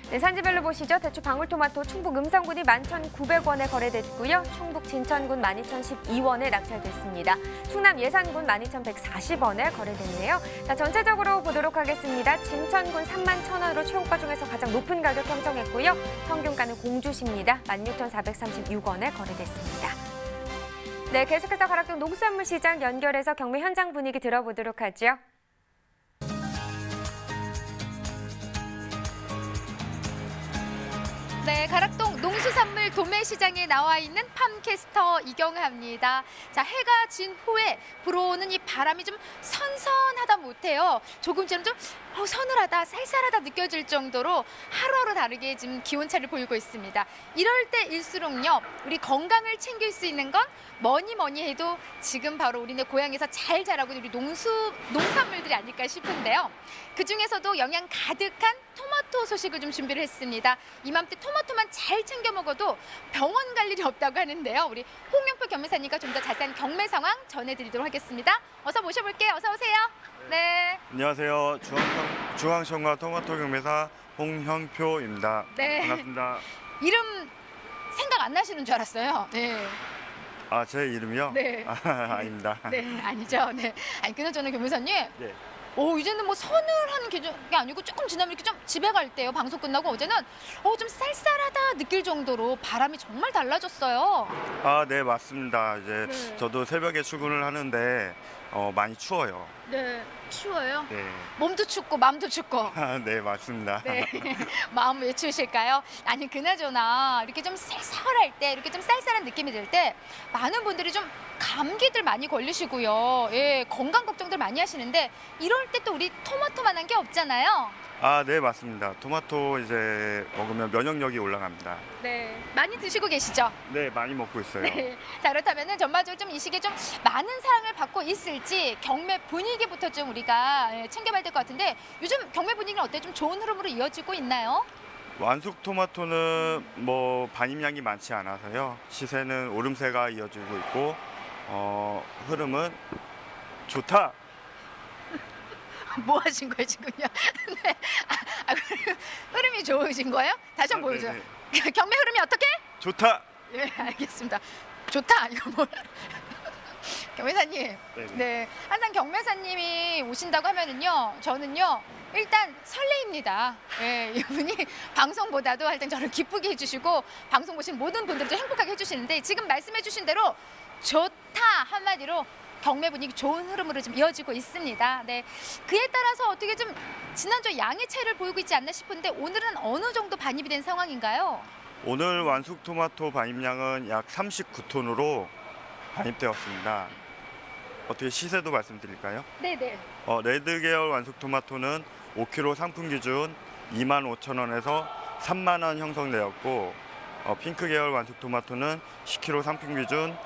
네, 산지별로 보시죠. 대추 방울토마토 충북 음성군이 11,900원에 거래됐고요. 충북 진천군 12,012원에 낙찰됐습니다. 충남 예산군 12,140원에 거래됐네요. 자, 전체적으로 보도록 하겠습니다. 진천군 31,000원으로 최고가 중에서 가장 높은 가격 형성했고요. 평균가는 공주시입니다. 16,436원에 거래됐습니다. 네, 계속해서 가락동 농수산물 시장 연결해서 경매 현장 분위기 들어보도록 하죠. 네, 가락동 농수산물 도매시장에 나와 있는 팜캐스터 이경하입니다. 자, 해가 진 후에 불어오는 이 바람이 좀 선선하다 못해요. 조금 좀 서늘하다, 쌀쌀하다 느껴질 정도로 하루하루 다르게 지금 기온차를 보이고 있습니다. 이럴 때일수록요, 우리 건강을 챙길 수 있는 건 뭐니 해도 지금 바로 우리네 고향에서 잘 자라고 있는 우리 농산물들이 아닐까 싶은데요. 그중에서도 영양 가득한 토마토 소식을 좀 준비를 했습니다. 이맘때 토마토만 잘 챙겨 먹어도 병원 갈 일이 없다고 하는데요. 우리 홍영표 경매사님과 좀 더 자세한 경매 상황 전해드리도록 하겠습니다. 어서 모셔볼게요. 어서 오세요. 네. 안녕하세요. 중앙청과 토마토 경매사 홍형표입니다. 네. 반갑습니다. 이름 생각 안 나시는 줄 알았어요. 네. 아, 제 이름이요? 네. 아닙니다. 네, 아니죠. 네. 아니, 그나저나 경매사님. 네. 이제는 뭐 서늘한 게 아니고 조금 지나면 이렇게 좀 집에 갈 때요. 방송 끝나고 어제는 좀 쌀쌀하다 느낄 정도로 바람이 정말 달라졌어요. 아, 네, 맞습니다. 이제 네. 저도 새벽에 출근을 하는데 많이 추워요. 네, 추워요. 네. 몸도 춥고 마음도 춥고. 아, 네, 맞습니다. 네, 마음 왜 추우실까요? 아니, 그나저나 이렇게 좀 쌀쌀할 때, 이렇게 좀 쌀쌀한 느낌이 들 때 많은 분들이 좀 감기들 많이 걸리시고요. 예, 건강 걱정들 많이 하시는데 이럴 때 또 우리 토마토만한 게 없잖아요. 아, 네, 맞습니다. 토마토 이제 먹으면 면역력이 올라갑니다. 네, 많이 드시고 계시죠? 네, 많이 먹고 있어요. 네. 자, 그렇다면은 전반적으로 좀 이 시기에 좀 많은 사랑을 받고 있을지 경매 분위기부터 좀 우리가 챙겨봐야 될 것 같은데 요즘 경매 분위기는 어때요? 좀 좋은 흐름으로 이어지고 있나요? 완숙 토마토는 뭐 반입량이 많지 않아서요. 시세는 오름세가 이어지고 있고 흐름은 좋다. 뭐 하신 거예요 지금요? 네. 흐름이 좋으신 거예요? 다시 한번 보여줘요. 경매 흐름이 어떻게? 좋다. 예, 알겠습니다. 좋다. 이거 뭐? 경매사님. 네. 항상 경매사님이 오신다고 하면은요, 저는요, 일단 설레입니다. 예, 이분이 방송보다도 하여튼 저를 기쁘게 해주시고, 방송 보신 모든 분들을 좀 행복하게 해주시는데, 지금 말씀해주신 대로 좋다 한마디로 경매 분위기 좋은 흐름으로 좀 이어지고 있습니다. 네. 그에 따라서 어떻게 좀 지난주 양의 차이를 보이고 있지 않나 싶은데, 오늘은 어느 정도 반입이 된 상황인가요? 오늘 완숙 토마토 반입량은 약 39톤으로 반입되었습니다. 어떻게 시세도 말씀드릴까요? 네네. 레드 계열 완숙 토마토는 5kg 상품 기준 25,000원에서 3만 원 형성되었고, 핑크 계열 완숙 토마토는 10kg 상품 기준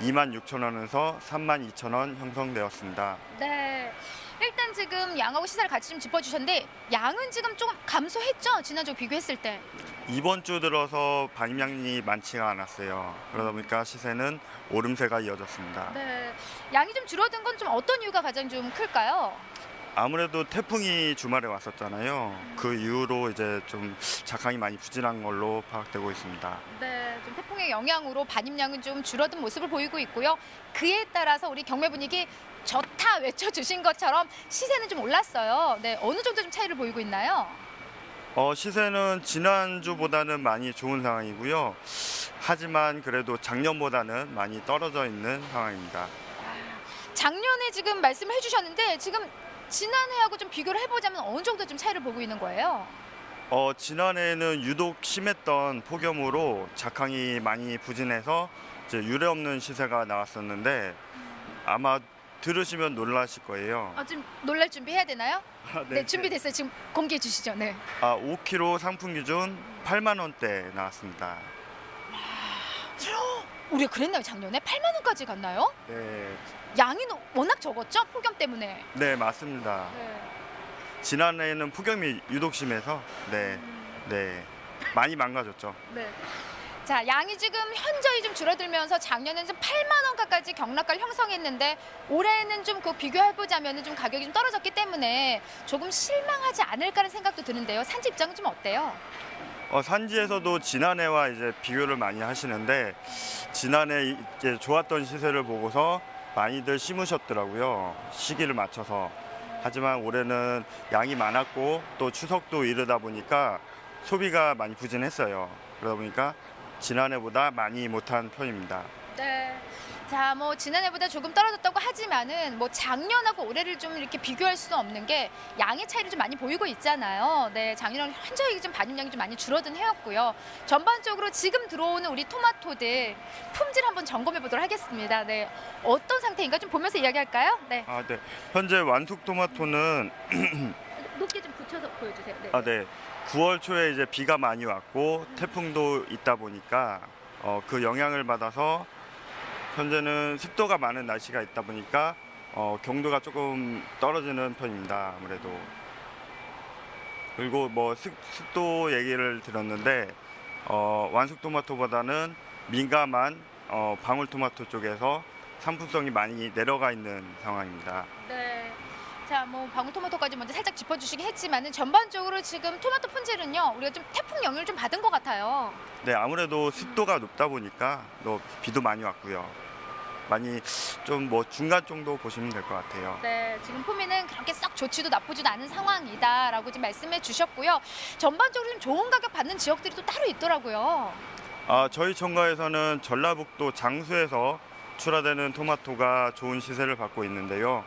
26,000원에서 32,000원 형성되었습니다. 네. 일단 지금 양하고 시세를 같이 좀 짚어주셨는데 양은 지금 조금 감소했죠? 지난주 비교했을 때. 이번 주 들어서 반입량이 많지가 않았어요. 그러다 보니까 시세는 오름세가 이어졌습니다. 네. 양이 좀 줄어든 건 좀 어떤 이유가 가장 좀 클까요? 아무래도 태풍이 주말에 왔었잖아요. 그 이후로 이제 좀 작황이 많이 부진한 걸로 파악되고 있습니다. 네, 좀 태풍의 영향으로 반입량은 좀 줄어든 모습을 보이고 있고요. 그에 따라서 우리 경매 분위기 좋다 외쳐주신 것처럼 시세는 좀 올랐어요. 네, 어느 정도 좀 차이를 보이고 있나요? 시세는 지난주보다는 많이 좋은 상황이고요. 하지만 그래도 작년보다는 많이 떨어져 있는 상황입니다. 작년에 지금 말씀을 해주셨는데 지금 지난해하고 좀 비교를 해보자면 어느 정도 좀 차이를 보고 있는 거예요? 지난해에는 유독 심했던 폭염으로 작황이 많이 부진해서 이제 유례없는 시세가 나왔었는데 아마 들으시면 놀라실 거예요. 지금 놀랄 준비해야 되나요? 네, 네, 준비됐어요. 지금 공개해 주시죠. 네. 5kg 상품 기준 8만 원대 나왔습니다. 우리가 그랬나요? 작년에 8만 원까지 갔나요? 네, 양이 워낙 적었죠? 폭염 때문에. 네 맞습니다. 네. 지난해에는 폭염이 유독 심해서 네 많이 망가졌죠. 네. 자, 양이 지금 현저히 좀 줄어들면서 작년에는 좀 8만 원까지 경락가를 형성했는데 올해는 좀 그 비교해보자면 좀 가격이 좀 떨어졌기 때문에 조금 실망하지 않을까라는 생각도 드는데요. 산지 입장은 좀 어때요? 산지에서도 지난해와 이제 비교를 많이 하시는데 지난해 이제 좋았던 시세를 보고서 많이들 심으셨더라고요. 시기를 맞춰서. 하지만 올해는 양이 많았고 또 추석도 이르다 보니까 소비가 많이 부진했어요. 그러다 보니까 지난해보다 많이 못한 편입니다. 네. 자, 뭐 지난해보다 조금 떨어졌다고 하지만은 뭐 작년하고 올해를 좀 이렇게 비교할 수는 없는 게 양의 차이를 좀 많이 보이고 있잖아요. 네, 작년은 현저히 좀 반입량이 좀 많이 줄어든 해였고요. 전반적으로 지금 들어오는 우리 토마토들 품질 한번 점검해 보도록 하겠습니다. 네, 어떤 상태인가 좀 보면서 이야기할까요? 네. 네. 현재 완숙 토마토는 높게 좀 붙여서 보여주세요. 네. 네. 9월 초에 이제 비가 많이 왔고 태풍도 있다 보니까 그 영향을 받아서 현재는 습도가 많은 날씨가 있다 보니까 경도가 조금 떨어지는 편입니다. 아무래도. 그리고 뭐 습도 얘기를 들었는데 완숙 토마토보다는 민감한 방울토마토 쪽에서 상품성이 많이 내려가 있는 상황입니다. 네. 자, 뭐 방울토마토까지 먼저 살짝 짚어주시긴 했지만은 전반적으로 지금 토마토 품질은요 우리가 좀 태풍 영향을 좀 받은 것 같아요. 네, 아무래도 습도가 높다 보니까 또 비도 많이 왔고요. 많이 좀 뭐 중간 정도 보시면 될 것 같아요. 네, 지금 포미는 그렇게 썩 좋지도 나쁘지도 않은 상황이다라고 좀 말씀해 주셨고요. 전반적으로 좀 좋은 가격 받는 지역들이 또 따로 있더라고요. 저희 청가에서는 전라북도 장수에서 출하되는 토마토가 좋은 시세를 받고 있는데요.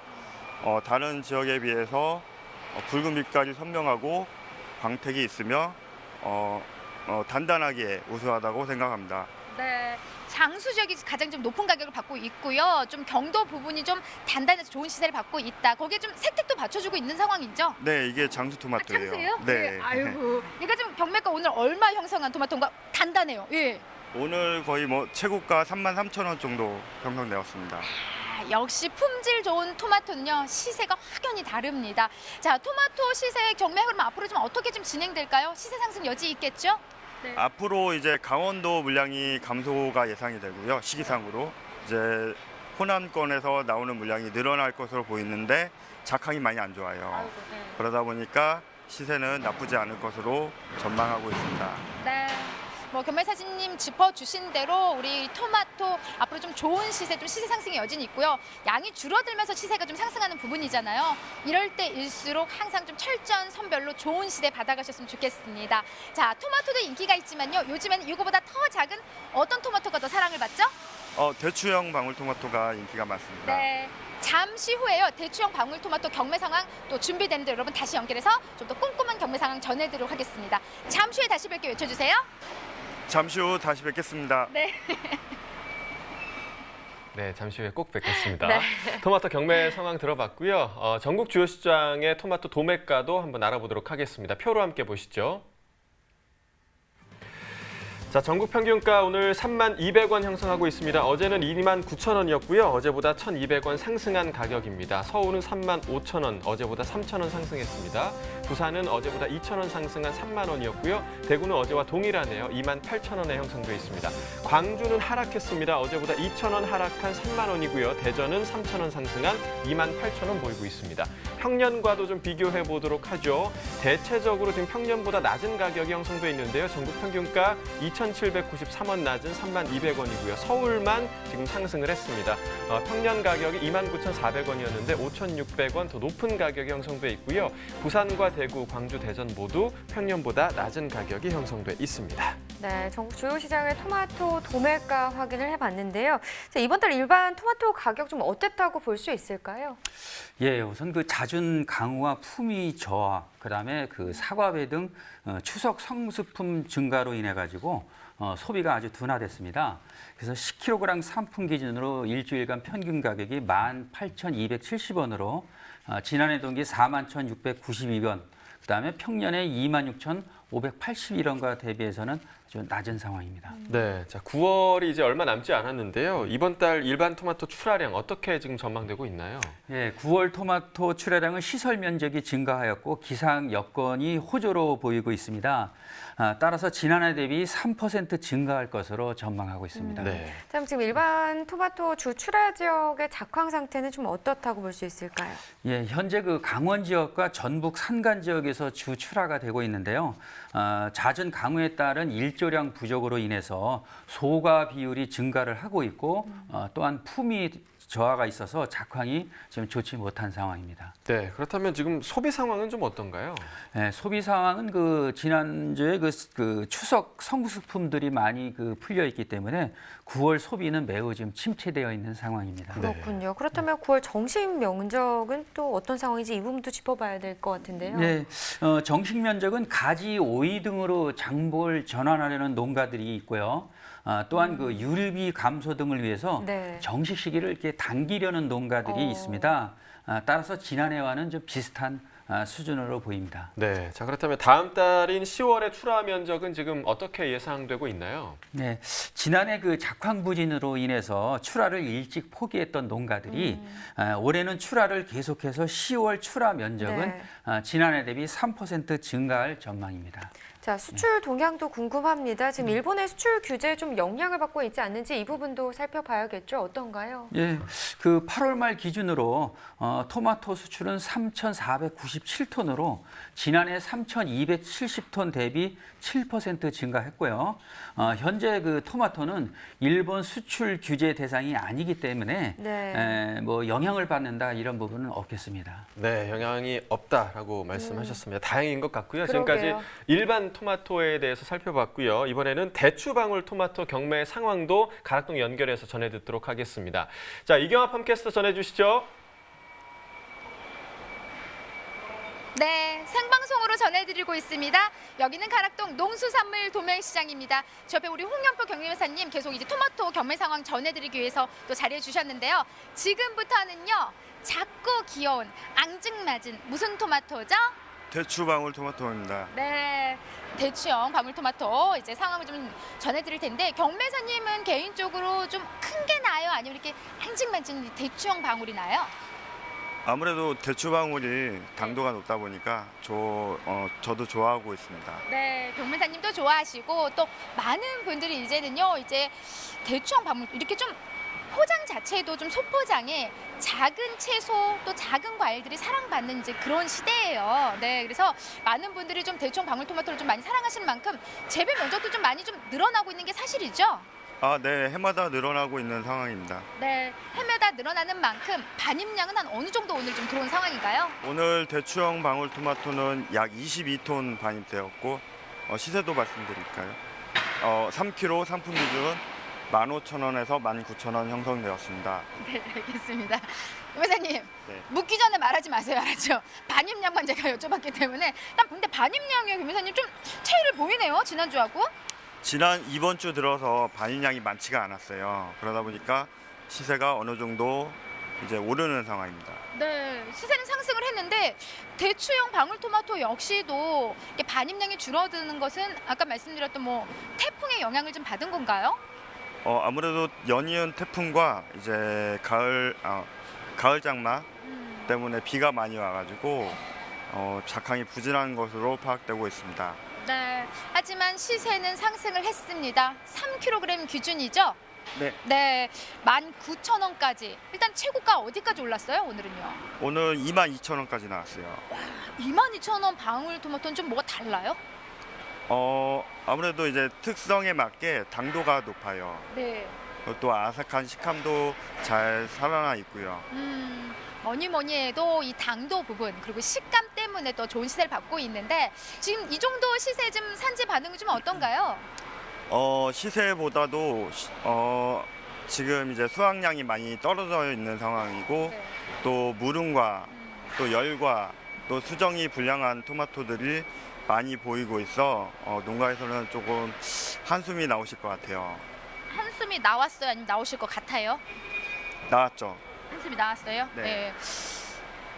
다른 지역에 비해서 붉은 빛깔이 선명하고 광택이 있으며 단단하게 우수하다고 생각합니다. 네, 장수 지역이 가장 좀 높은 가격을 받고 있고요. 좀 경도 부분이 좀 단단해서 좋은 시세를 받고 있다. 거기에 좀 색택도 받쳐주고 있는 상황이죠. 네, 이게 장수 토마토예요. 장수예요? 네. 아이고, 이거 지금 경매가 오늘 얼마 형성한 토마토인가 단단해요. 예. 오늘 거의 뭐 최고가 33,000원 정도 형성되었습니다. 역시 품질 좋은 토마토는요, 시세가 확연히 다릅니다. 자, 토마토 시세 경매 흐름 앞으로 좀 어떻게 좀 진행될까요? 시세 상승 여지 있겠죠? 네. 앞으로 이제 강원도 물량이 감소가 예상이 되고요. 시기상으로 이제 호남권에서 나오는 물량이 늘어날 것으로 보이는데 작황이 많이 안 좋아요. 그러다 보니까 시세는 나쁘지 않을 것으로 전망하고 있습니다. 네. 뭐 경매사진님 짚어주신 대로 우리 토마토 앞으로 좀 좋은 시세, 좀 시세 상승의 여진이 있고요. 양이 줄어들면서 시세가 좀 상승하는 부분이잖아요. 이럴 때일수록 항상 좀 철저한 선별로 좋은 시세 받아가셨으면 좋겠습니다. 자, 토마토도 인기가 있지만요. 요즘에는 이거보다 더 작은 어떤 토마토가 더 사랑을 받죠? 대추형 방울토마토가 인기가 많습니다. 네. 잠시 후에요. 대추형 방울토마토 경매 상황 또 준비되는데 여러분 다시 연결해서 좀 더 꼼꼼한 경매 상황 전해드리도록 하겠습니다. 잠시 후에 다시 뵐게요. 외쳐주세요. 잠시 후 다시 뵙겠습니다. 네. 네, 잠시 후에 꼭 뵙겠습니다. 네. 토마토 경매 상황 들어봤고요. 전국 주요 시장의 토마토 도매가도 한번 알아보도록 하겠습니다. 표로 함께 보시죠. 자, 전국 평균가 오늘 32,000원 형성하고 있습니다. 어제는 29,000원이었고요. 어제보다 1,200원 상승한 가격입니다. 서울은 35,000원, 어제보다 3,000원 상승했습니다. 부산은 어제보다 2,000원 상승한 30,000원이었고요. 대구는 어제와 동일하네요. 28,000원에 형성돼 있습니다. 광주는 하락했습니다. 어제보다 2,000원 하락한 30,000원이고요. 대전은 3,000원 상승한 28,000원 보이고 있습니다. 평년과도 좀 비교해 보도록 하죠. 대체적으로 지금 평년보다 낮은 가격이 형성돼 있는데요. 전국 평균가 2,793원 낮은 32,000원이고요. 서울만 지금 상승을 했습니다. 평년 가격이 29,400원이었는데 5,600원 더 높은 가격이 형성돼 있고요. 부산과 대구, 광주, 대전 모두 평년보다 낮은 가격이 형성돼 있습니다. 네, 전국 주요 시장의 토마토 도매가 확인을 해봤는데요. 자, 이번 달 일반 토마토 가격 좀 어땠다고 볼 수 있을까요? 예, 우선 그 잦은 강우와 품위 저하, 그다음에 그 사과배 등 추석 성수품 증가로 인해 가지고 소비가 아주 둔화됐습니다. 그래서 10kg 상품 기준으로 일주일간 평균 가격이 18,270원으로 지난해 동기 41,692원, 그다음에 평년에 26,581원과 대비해서는 아주 낮은 상황입니다. 네, 자 9월이 이제 얼마 남지 않았는데요. 이번 달 일반 토마토 출하량 어떻게 지금 전망되고 있나요? 예, 9월 토마토 출하량은 시설 면적이 증가하였고 기상 여건이 호조로 보이고 있습니다. 따라서 지난해 대비 3% 증가할 것으로 전망하고 있습니다. 네. 그럼 지금 일반 토마토 주 출하 지역의 작황 상태는 좀 어떻다고 볼 수 있을까요? 예, 현재 그 강원 지역과 전북 산간 지역에서 주 출하가 되고 있는데요. 잦은 강우에 따른 일조량 부족으로 인해서 소가 비율이 증가를 하고 있고 또한 품위 저하가 있어서 작황이 지금 좋지 못한 상황입니다. 네, 그렇다면 지금 소비 상황은 좀 어떤가요? 네, 소비 상황은 그 지난주에 그 추석 성수품들이 많이 그 풀려 있기 때문에 9월 소비는 매우 지금 침체되어 있는 상황입니다. 그렇군요. 네. 그렇다면 9월 정식 면적은 또 어떤 상황인지 이 부분도 짚어봐야 될 것 같은데요. 네, 정식 면적은 가지, 오이 등으로 장볼 전환하려는 농가들이 있고요. 또한 그 유류비 감소 등을 위해서 네. 정식 시기를 이렇게 당기려는 농가들이 있습니다. 따라서 지난해와는 좀 비슷한 수준으로 보입니다. 네, 자 그렇다면 다음 달인 10월의 출하 면적은 지금 어떻게 예상되고 있나요? 네, 지난해 그 작황 부진으로 인해서 출하를 일찍 포기했던 농가들이 올해는 출하를 계속해서 10월 출하 면적은 지난해 대비 3% 증가할 전망입니다. 자, 수출 동향도 궁금합니다. 지금 일본의 수출 규제에 좀 영향을 받고 있지 않는지 이 부분도 살펴봐야겠죠. 어떤가요? 예, 그 8월 말 기준으로 토마토 수출은 3,497톤으로 지난해 3,270톤 대비 7% 증가했고요. 현재 그 토마토는 일본 수출 규제 대상이 아니기 때문에 뭐 영향을 받는다 이런 부분은 없겠습니다. 네, 영향이 없다라고 말씀하셨습니다. 다행인 것 같고요. 그러게요. 지금까지 일반 토마토에 대해서 살펴봤고요. 이번에는 대추방울 토마토 경매 상황도 가락동 연결해서 전해 듣도록 하겠습니다. 자, 이경아 팜캐스터 전해 주시죠. 네, 생방송으로 전해드리고 있습니다. 여기는 가락동 농수산물 도매시장입니다. 저 옆에 우리 홍연표 경매사님 계속 이제 토마토 경매 상황 전해드리기 위해서 또 자리해 주셨는데요. 지금부터는요, 작고 귀여운 앙증맞은 무슨 토마토죠? 대추 방울토마토입니다. 네, 대추형 방울토마토 이제 상황을 좀 전해드릴 텐데 경매사님은 개인적으로 좀 큰 게 나아요? 아니면 이렇게 한직만진 대추형 방울이 나요? 아무래도 대추 방울이 당도가 높다 보니까 저도 좋아하고 있습니다. 네, 경매사님도 좋아하시고 또 많은 분들이 이제는요, 이제 대추형 방울 이렇게 좀 포장 자체도 좀 소포장에 작은 채소 또 작은 과일들이 사랑받는 이제 그런 시대예요. 네, 그래서 많은 분들이 좀 대추형 방울토마토를 좀 많이 사랑하시는 만큼 재배 면적도 좀 많이 좀 늘어나고 있는 게 사실이죠. 아, 네, 해마다 늘어나고 있는 상황입니다. 네, 해마다 늘어나는 만큼 반입량은 한 어느 정도 오늘 좀 들어온 상황인가요? 오늘 대추형 방울토마토는 약 22톤 반입되었고 시세도 말씀드릴까요? 3kg 상품 기준 15,000원에서 19,000원 형성되었습니다. 네, 알겠습니다. 회사님, 네. 묻기 전에 말하지 마세요, 알았죠? 반입량만 제가 여쭤봤기 때문에 일단 근데 반입량이 회사님 좀 차이를 보이네요, 지난주하고. 이번 주 들어서 반입량이 많지가 않았어요. 그러다 보니까 시세가 어느 정도 이제 오르는 상황입니다. 네, 시세는 상승을 했는데 대추형 방울토마토 역시도 이렇게 반입량이 줄어드는 것은 아까 말씀드렸던 뭐 태풍의 영향을 좀 받은 건가요? 아무래도 연이은 태풍과 이제 가을 장마 때문에 비가 많이 와가지고 작황이 부진한 것으로 파악되고 있습니다. 네, 하지만 시세는 상승을 했습니다. 3kg 기준이죠? 네. 네, 19,000원까지. 일단 최고가 어디까지 올랐어요, 오늘은요? 오늘 22,000원까지 나왔어요. 22,000원 방울토마토는 좀 뭐가 달라요? 아무래도 이제 특성에 맞게 당도가 높아요. 네. 또 아삭한 식감도 잘 살아나 있고요. 뭐니 해도 이 당도 부분 그리고 식감 때문에 또 좋은 시세를 받고 있는데 지금 이 정도 시세 좀 산지 반응은 좀 어떤가요? 시세보다도 지금 이제 수확량이 많이 떨어져 있는 상황이고 네. 또 무름과 또 열과 또 수정이 불량한 토마토들이 많이 보이고 있어 농가에서는 조금 한숨이 나오실 것 같아요. 한숨이 나왔어요? 아니면 나오실 것 같아요? 나왔죠. 한숨이 나왔어요? 네.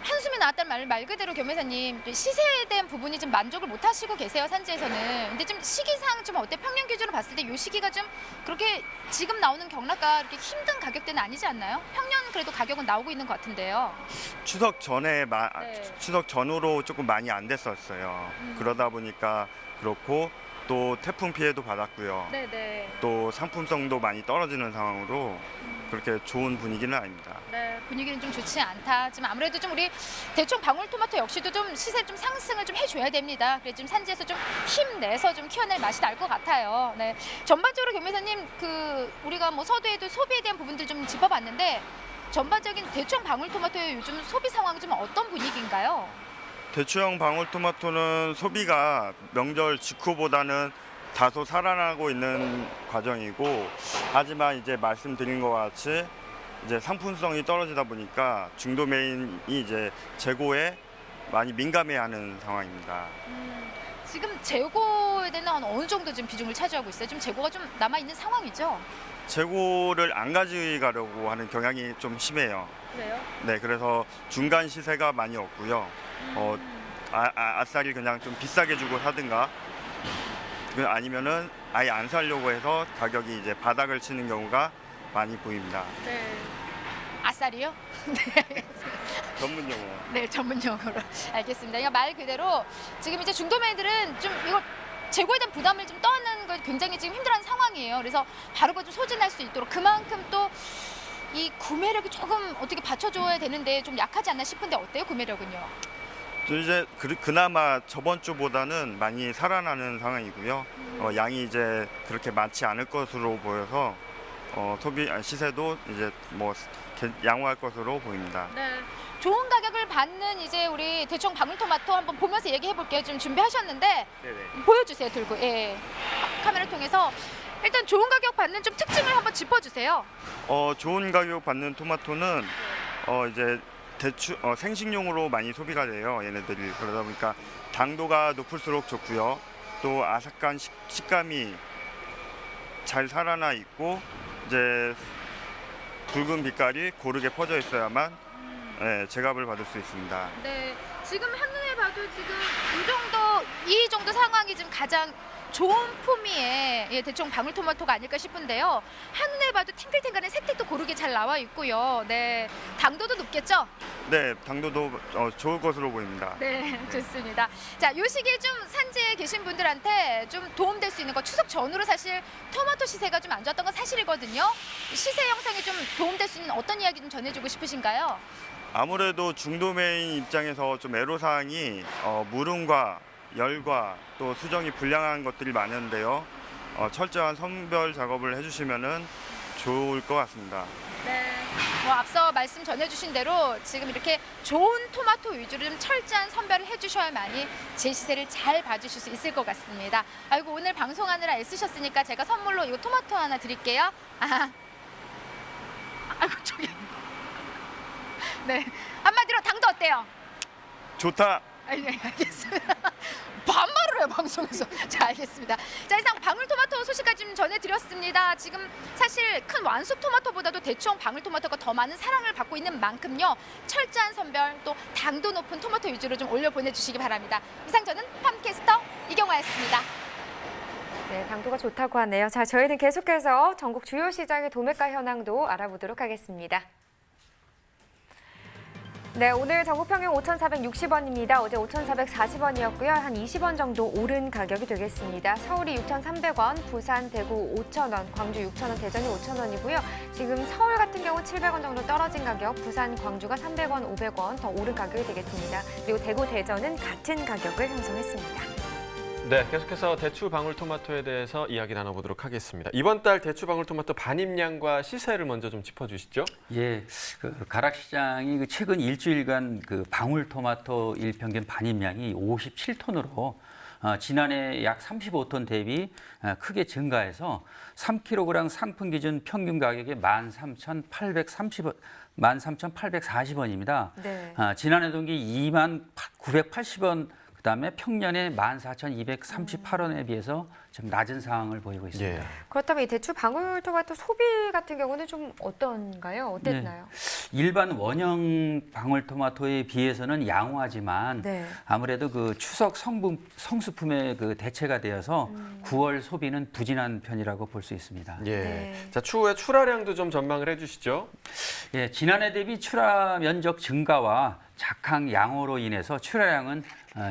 한숨이 나왔다는 말 그대로 경매사님 시세에 대한 부분이 좀 만족을 못 하시고 계세요, 산지에서는. 근데 좀 시기상 좀 어때? 평년 기준으로 봤을 때 이 시기가 좀 그렇게 지금 나오는 경락과 이렇게 힘든 가격대는 아니지 않나요? 평년 그래도 가격은 나오고 있는 것 같은데요. 추석 전에 네. 추석 전후로 조금 많이 안 됐었어요. 그러다 보니까 그렇고 또 태풍 피해도 받았고요. 네네. 또 상품성도 많이 떨어지는 상황으로 그렇게 좋은 분위기는 아닙니다. 네, 분위기는 좀 좋지 않다. 지금 아무래도 좀 우리 대충 방울토마토 역시도 좀 시세 좀 상승을 좀 해줘야 됩니다. 그래 좀 산지에서 좀 힘내서 좀 키워낼 맛이 날 것 같아요. 네, 전반적으로 경매사님 우리가 뭐 서두에도 소비에 대한 부분들 좀 짚어봤는데 전반적인 대충 방울토마토의 요즘 소비 상황은 좀 어떤 분위기인가요? 대추형 방울토마토는 소비가 명절 직후보다는 다소 살아나고 있는 과정이고 하지만 이제 말씀드린 것 같이 이제 상품성이 떨어지다 보니까 중도매인이 이제 재고에 많이 민감해하는 상황입니다. 지금 재고에 대한 어느 정도 좀 비중을 차지하고 있어요? 좀 재고가 좀 남아 있는 상황이죠? 재고를 안 가져가려고 하는 경향이 좀 심해요. 그래요? 네, 그래서 중간 시세가 많이 없고요. 아싸리 그냥 좀 비싸게 주고 사든가 아니면은 아예 안 살려고 해서 가격이 이제 바닥을 치는 경우가 많이 보입니다. 네. 아싸리요? 네. 전문 용어. 네, 전문 용어로 알겠습니다. 그러니까 말 그대로 지금 이제 중도매들은 좀 이거 재고에 대한 부담을 좀 떠안는 걸 굉장히 지금 힘들어하는 상황이에요. 그래서 바로 좀 소진할 수 있도록 그만큼 또 이 구매력이 조금 어떻게 받쳐줘야 되는데 좀 약하지 않나 싶은데 어때요, 구매력은요? 이제 그나마 저번 주보다는 많이 살아나는 상황이고요. 양이 이제 그렇게 많지 않을 것으로 보여서 시세도 이제 뭐 양호할 것으로 보입니다. 네. 좋은 가격을 받는 이제 우리 대충 방울토마토 한번 보면서 얘기해 볼게요. 좀 준비하셨는데 네네. 보여주세요, 들고. 예. 카메라 통해서 일단 좋은 가격 받는 좀 특징을 한번 짚어주세요. 좋은 가격 받는 토마토는 이제 생식용으로 많이 소비가 돼요, 얘네들이. 그러다 보니까 당도가 높을수록 좋고요. 또 아삭한 식감이 잘 살아나 있고 이제 붉은 빛깔이 고르게 퍼져 있어야만 제값을 받을 수 있습니다. 네, 지금 한눈에 봐도 지금 이 정도 상황이 지금 가장 좋은 품위의 대충 방울토마토가 아닐까 싶은데요. 한눈에 봐도 탱글탱글한 색깔도 고르게 잘 나와 있고요. 네, 당도도 높겠죠? 네, 당도도 좋을 것으로 보입니다. 네, 좋습니다. 자, 요 시기에 좀 산지에 계신 분들한테 좀 도움될 수 있는 거, 추석 전후로 사실 토마토 시세가 좀 안 좋았던 건 사실이거든요. 시세 형성에 좀 도움될 수 있는 어떤 이야기 좀 전해주고 싶으신가요? 아무래도 중도매인 입장에서 좀 애로사항이 물음과 열과 또 수정이 불량한 것들이 많은데요. 철저한 선별 작업을 해주시면은 좋을 것 같습니다. 네. 앞서 말씀 전해주신 대로 지금 이렇게 좋은 토마토 위주로 좀 철저한 선별을 해주셔야만이 제 시세를 잘 봐주실 수 있을 것 같습니다. 아이고, 오늘 방송하느라 애쓰셨으니까 제가 선물로 이거 토마토 하나 드릴게요. 아이고, 저기. 네. 한마디로 당도 어때요? 좋다. 네, 알겠습니다. 반말을 해요, 방송에서. 자, 알겠습니다. 자, 이상 방울토마토 소식까지 좀 전해드렸습니다. 지금 사실 큰 완숙 토마토보다도 대충 방울토마토가 더 많은 사랑을 받고 있는 만큼요, 철저한 선별 또 당도 높은 토마토 위주로 좀 올려 보내주시기 바랍니다. 이상 저는 팜캐스터 이경화였습니다. 네, 당도가 좋다고 하네요. 자, 저희는 계속해서 전국 주요 시장의 도매가 현황도 알아보도록 하겠습니다. 네, 오늘 전국 평균 5,460원입니다. 어제 5,440원이었고요. 한 20원 정도 오른 가격이 되겠습니다. 서울이 6,300원, 부산, 대구 5,000원, 광주 6,000원, 대전이 5,000원이고요. 지금 서울 같은 경우 700원 정도 떨어진 가격, 부산, 광주가 300원, 500원 더 오른 가격이 되겠습니다. 그리고 대구, 대전은 같은 가격을 형성했습니다. 네, 계속해서 대추 방울토마토에 대해서 이야기 나눠보도록 하겠습니다. 이번 달 대추 방울토마토 반입량과 시세를 먼저 좀 짚어주시죠. 예, 가락시장이 최근 일주일간 방울토마토 일평균 반입량이 57톤으로 지난해 약 35톤 대비 크게 증가해서 3kg 상품 기준 평균 가격이 13,840원입니다. 네. 지난해 동기 2980원, 그다음에 평년에 14,238원에 비해서 좀 낮은 상황을 보이고 있습니다. 예. 그렇다면 이 대추 방울토마토 소비 같은 경우는 좀 어떤가요? 어땠나요? 네. 일반 원형 방울토마토에 비해서는 양호하지만 네. 아무래도 추석 성수품의 대체가 되어서 9월 소비는 부진한 편이라고 볼 수 있습니다. 예. 네. 자, 추후에 출하량도 좀 전망을 해주시죠. 예, 지난해 대비 출하 면적 증가와 작황 양호로 인해서 출하량은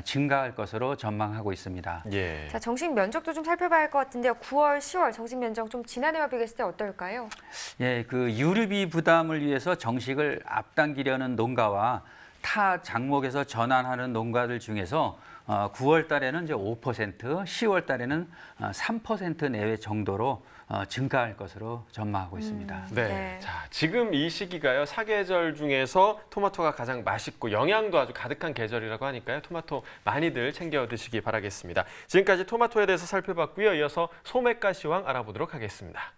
증가할 것으로 전망하고 있습니다. 예. 자, 정식 면적도 좀 살펴봐야 할 것 같은데요. 9월, 10월 정식 면적 좀 지난해와 비교했을 때 어떨까요? 예, 유류비 부담을 위해서 정식을 앞당기려는 농가와 타 작목에서 전환하는 농가들 중에서 9월 달에는 이제 5%, 10월 달에는 3% 내외 정도로 증가할 것으로 전망하고 있습니다. 네. 네. 자, 지금 이 시기가요, 사계절 중에서 토마토가 가장 맛있고 영양도 아주 가득한 계절이라고 하니까요. 토마토 많이들 챙겨 드시기 바라겠습니다. 지금까지 토마토에 대해서 살펴봤고요. 이어서 소매가 시황 알아보도록 하겠습니다.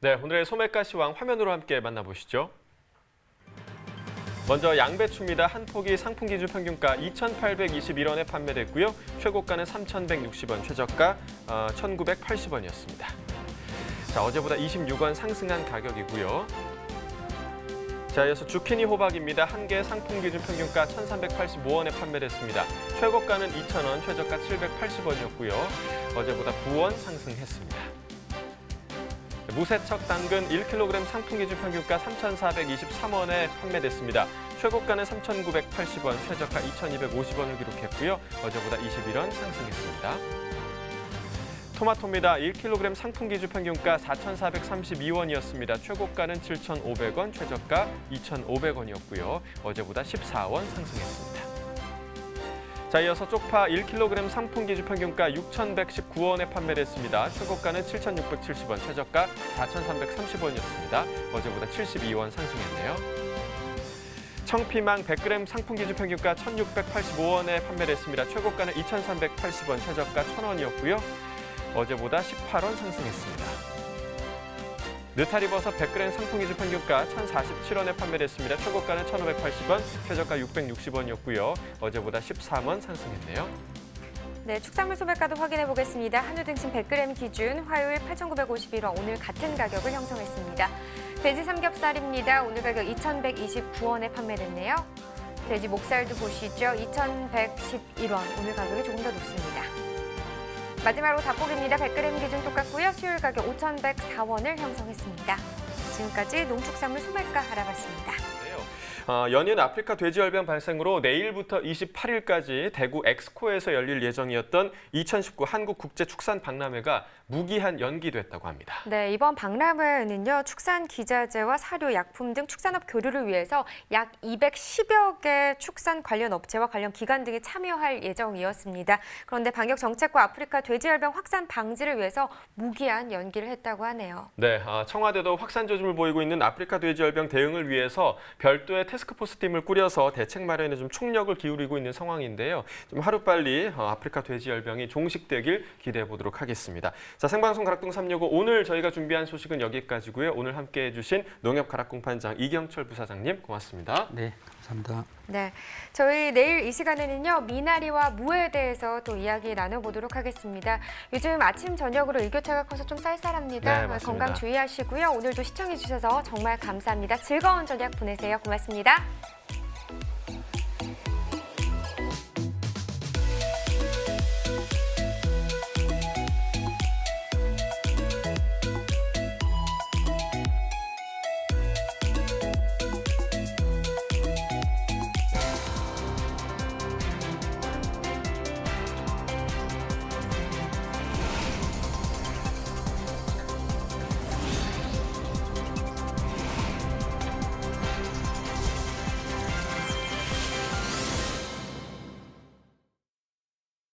네, 오늘의 소매가 시황 화면으로 함께 만나보시죠. 먼저 양배추입니다. 한 포기 상품 기준 평균가 2,821원에 판매됐고요. 최고가는 3,160원, 최저가 1,980원이었습니다. 자, 어제보다 26원 상승한 가격이고요. 자, 이어서 주키니 호박입니다. 한 개 상품 기준 평균가 1,385원에 판매됐습니다. 최고가는 2,000원, 최저가 780원이었고요. 어제보다 9원 상승했습니다. 무세척 당근 1kg 상품 기준 평균가 3,423원에 판매됐습니다. 최고가는 3,980원, 최저가 2,250원을 기록했고요. 어제보다 21원 상승했습니다. 토마토입니다. 1kg 상품 기준 평균가 4,432원이었습니다. 최고가는 7,500원, 최저가 2,500원이었고요. 어제보다 14원 상승했습니다. 자, 이어서 쪽파 1kg 상품 기준 평균가 6,119원에 판매됐습니다. 최고가는 7,670원, 최저가 4,330원이었습니다. 어제보다 72원 상승했네요. 청피망 100g 상품 기준 평균가 1,685원에 판매됐습니다. 최고가는 2,380원, 최저가 1,000원이었고요. 어제보다 18원 상승했습니다. 느타리버섯 100g 상품 기준 평균가 1,047원에 판매됐습니다. 최고가는 1,580원, 최저가 660원이었고요. 어제보다 13원 상승했네요. 네, 축산물 소매가도 확인해 보겠습니다. 한우 등심 100g 기준 화요일 8,951원, 오늘 같은 가격을 형성했습니다. 돼지 삼겹살입니다. 오늘 가격 2,129원에 판매됐네요. 돼지 목살도 보시죠. 2,111원, 오늘 가격이 조금 더 높습니다. 마지막으로 닭고기입니다. 100g 기준 똑같고요. 수요일 가격 5,104원을 형성했습니다. 지금까지 농축산물 소매가 알아봤습니다. 연이은 아프리카 돼지열병 발생으로 내일부터 28일까지 대구 엑스코에서 열릴 예정이었던 2019 한국국제축산박람회가 무기한 연기됐다고 합니다. 네, 이번 박람회는요, 축산 기자재와 사료, 약품 등 축산업 교류를 위해서 약 210여 개 축산 관련 업체와 관련 기관 등이 참여할 예정이었습니다. 그런데 방역 정책과 아프리카 돼지열병 확산 방지를 위해서 무기한 연기를 했다고 하네요. 네, 청와대도 확산 조짐을 보이고 있는 아프리카 돼지열병 대응을 위해서 별도의 태스크포스 팀을 꾸려서 대책 마련에 좀 총력을 기울이고 있는 상황인데요. 좀 하루빨리 아프리카 돼지열병이 종식되길 기대해 보도록 하겠습니다. 자, 생방송 가락동 365 오늘 저희가 준비한 소식은 여기까지고요. 오늘 함께해 주신 농협 가락공판장 이경철 부사장님 고맙습니다. 네, 감사합니다. 네, 저희 내일 이 시간에는요, 미나리와 무에 대해서 또 이야기 나눠보도록 하겠습니다. 요즘 아침 저녁으로 일교차가 커서 좀 쌀쌀합니다. 네, 맞습니다. 건강 주의하시고요. 오늘도 시청해 주셔서 정말 감사합니다. 즐거운 저녁 보내세요. 고맙습니다.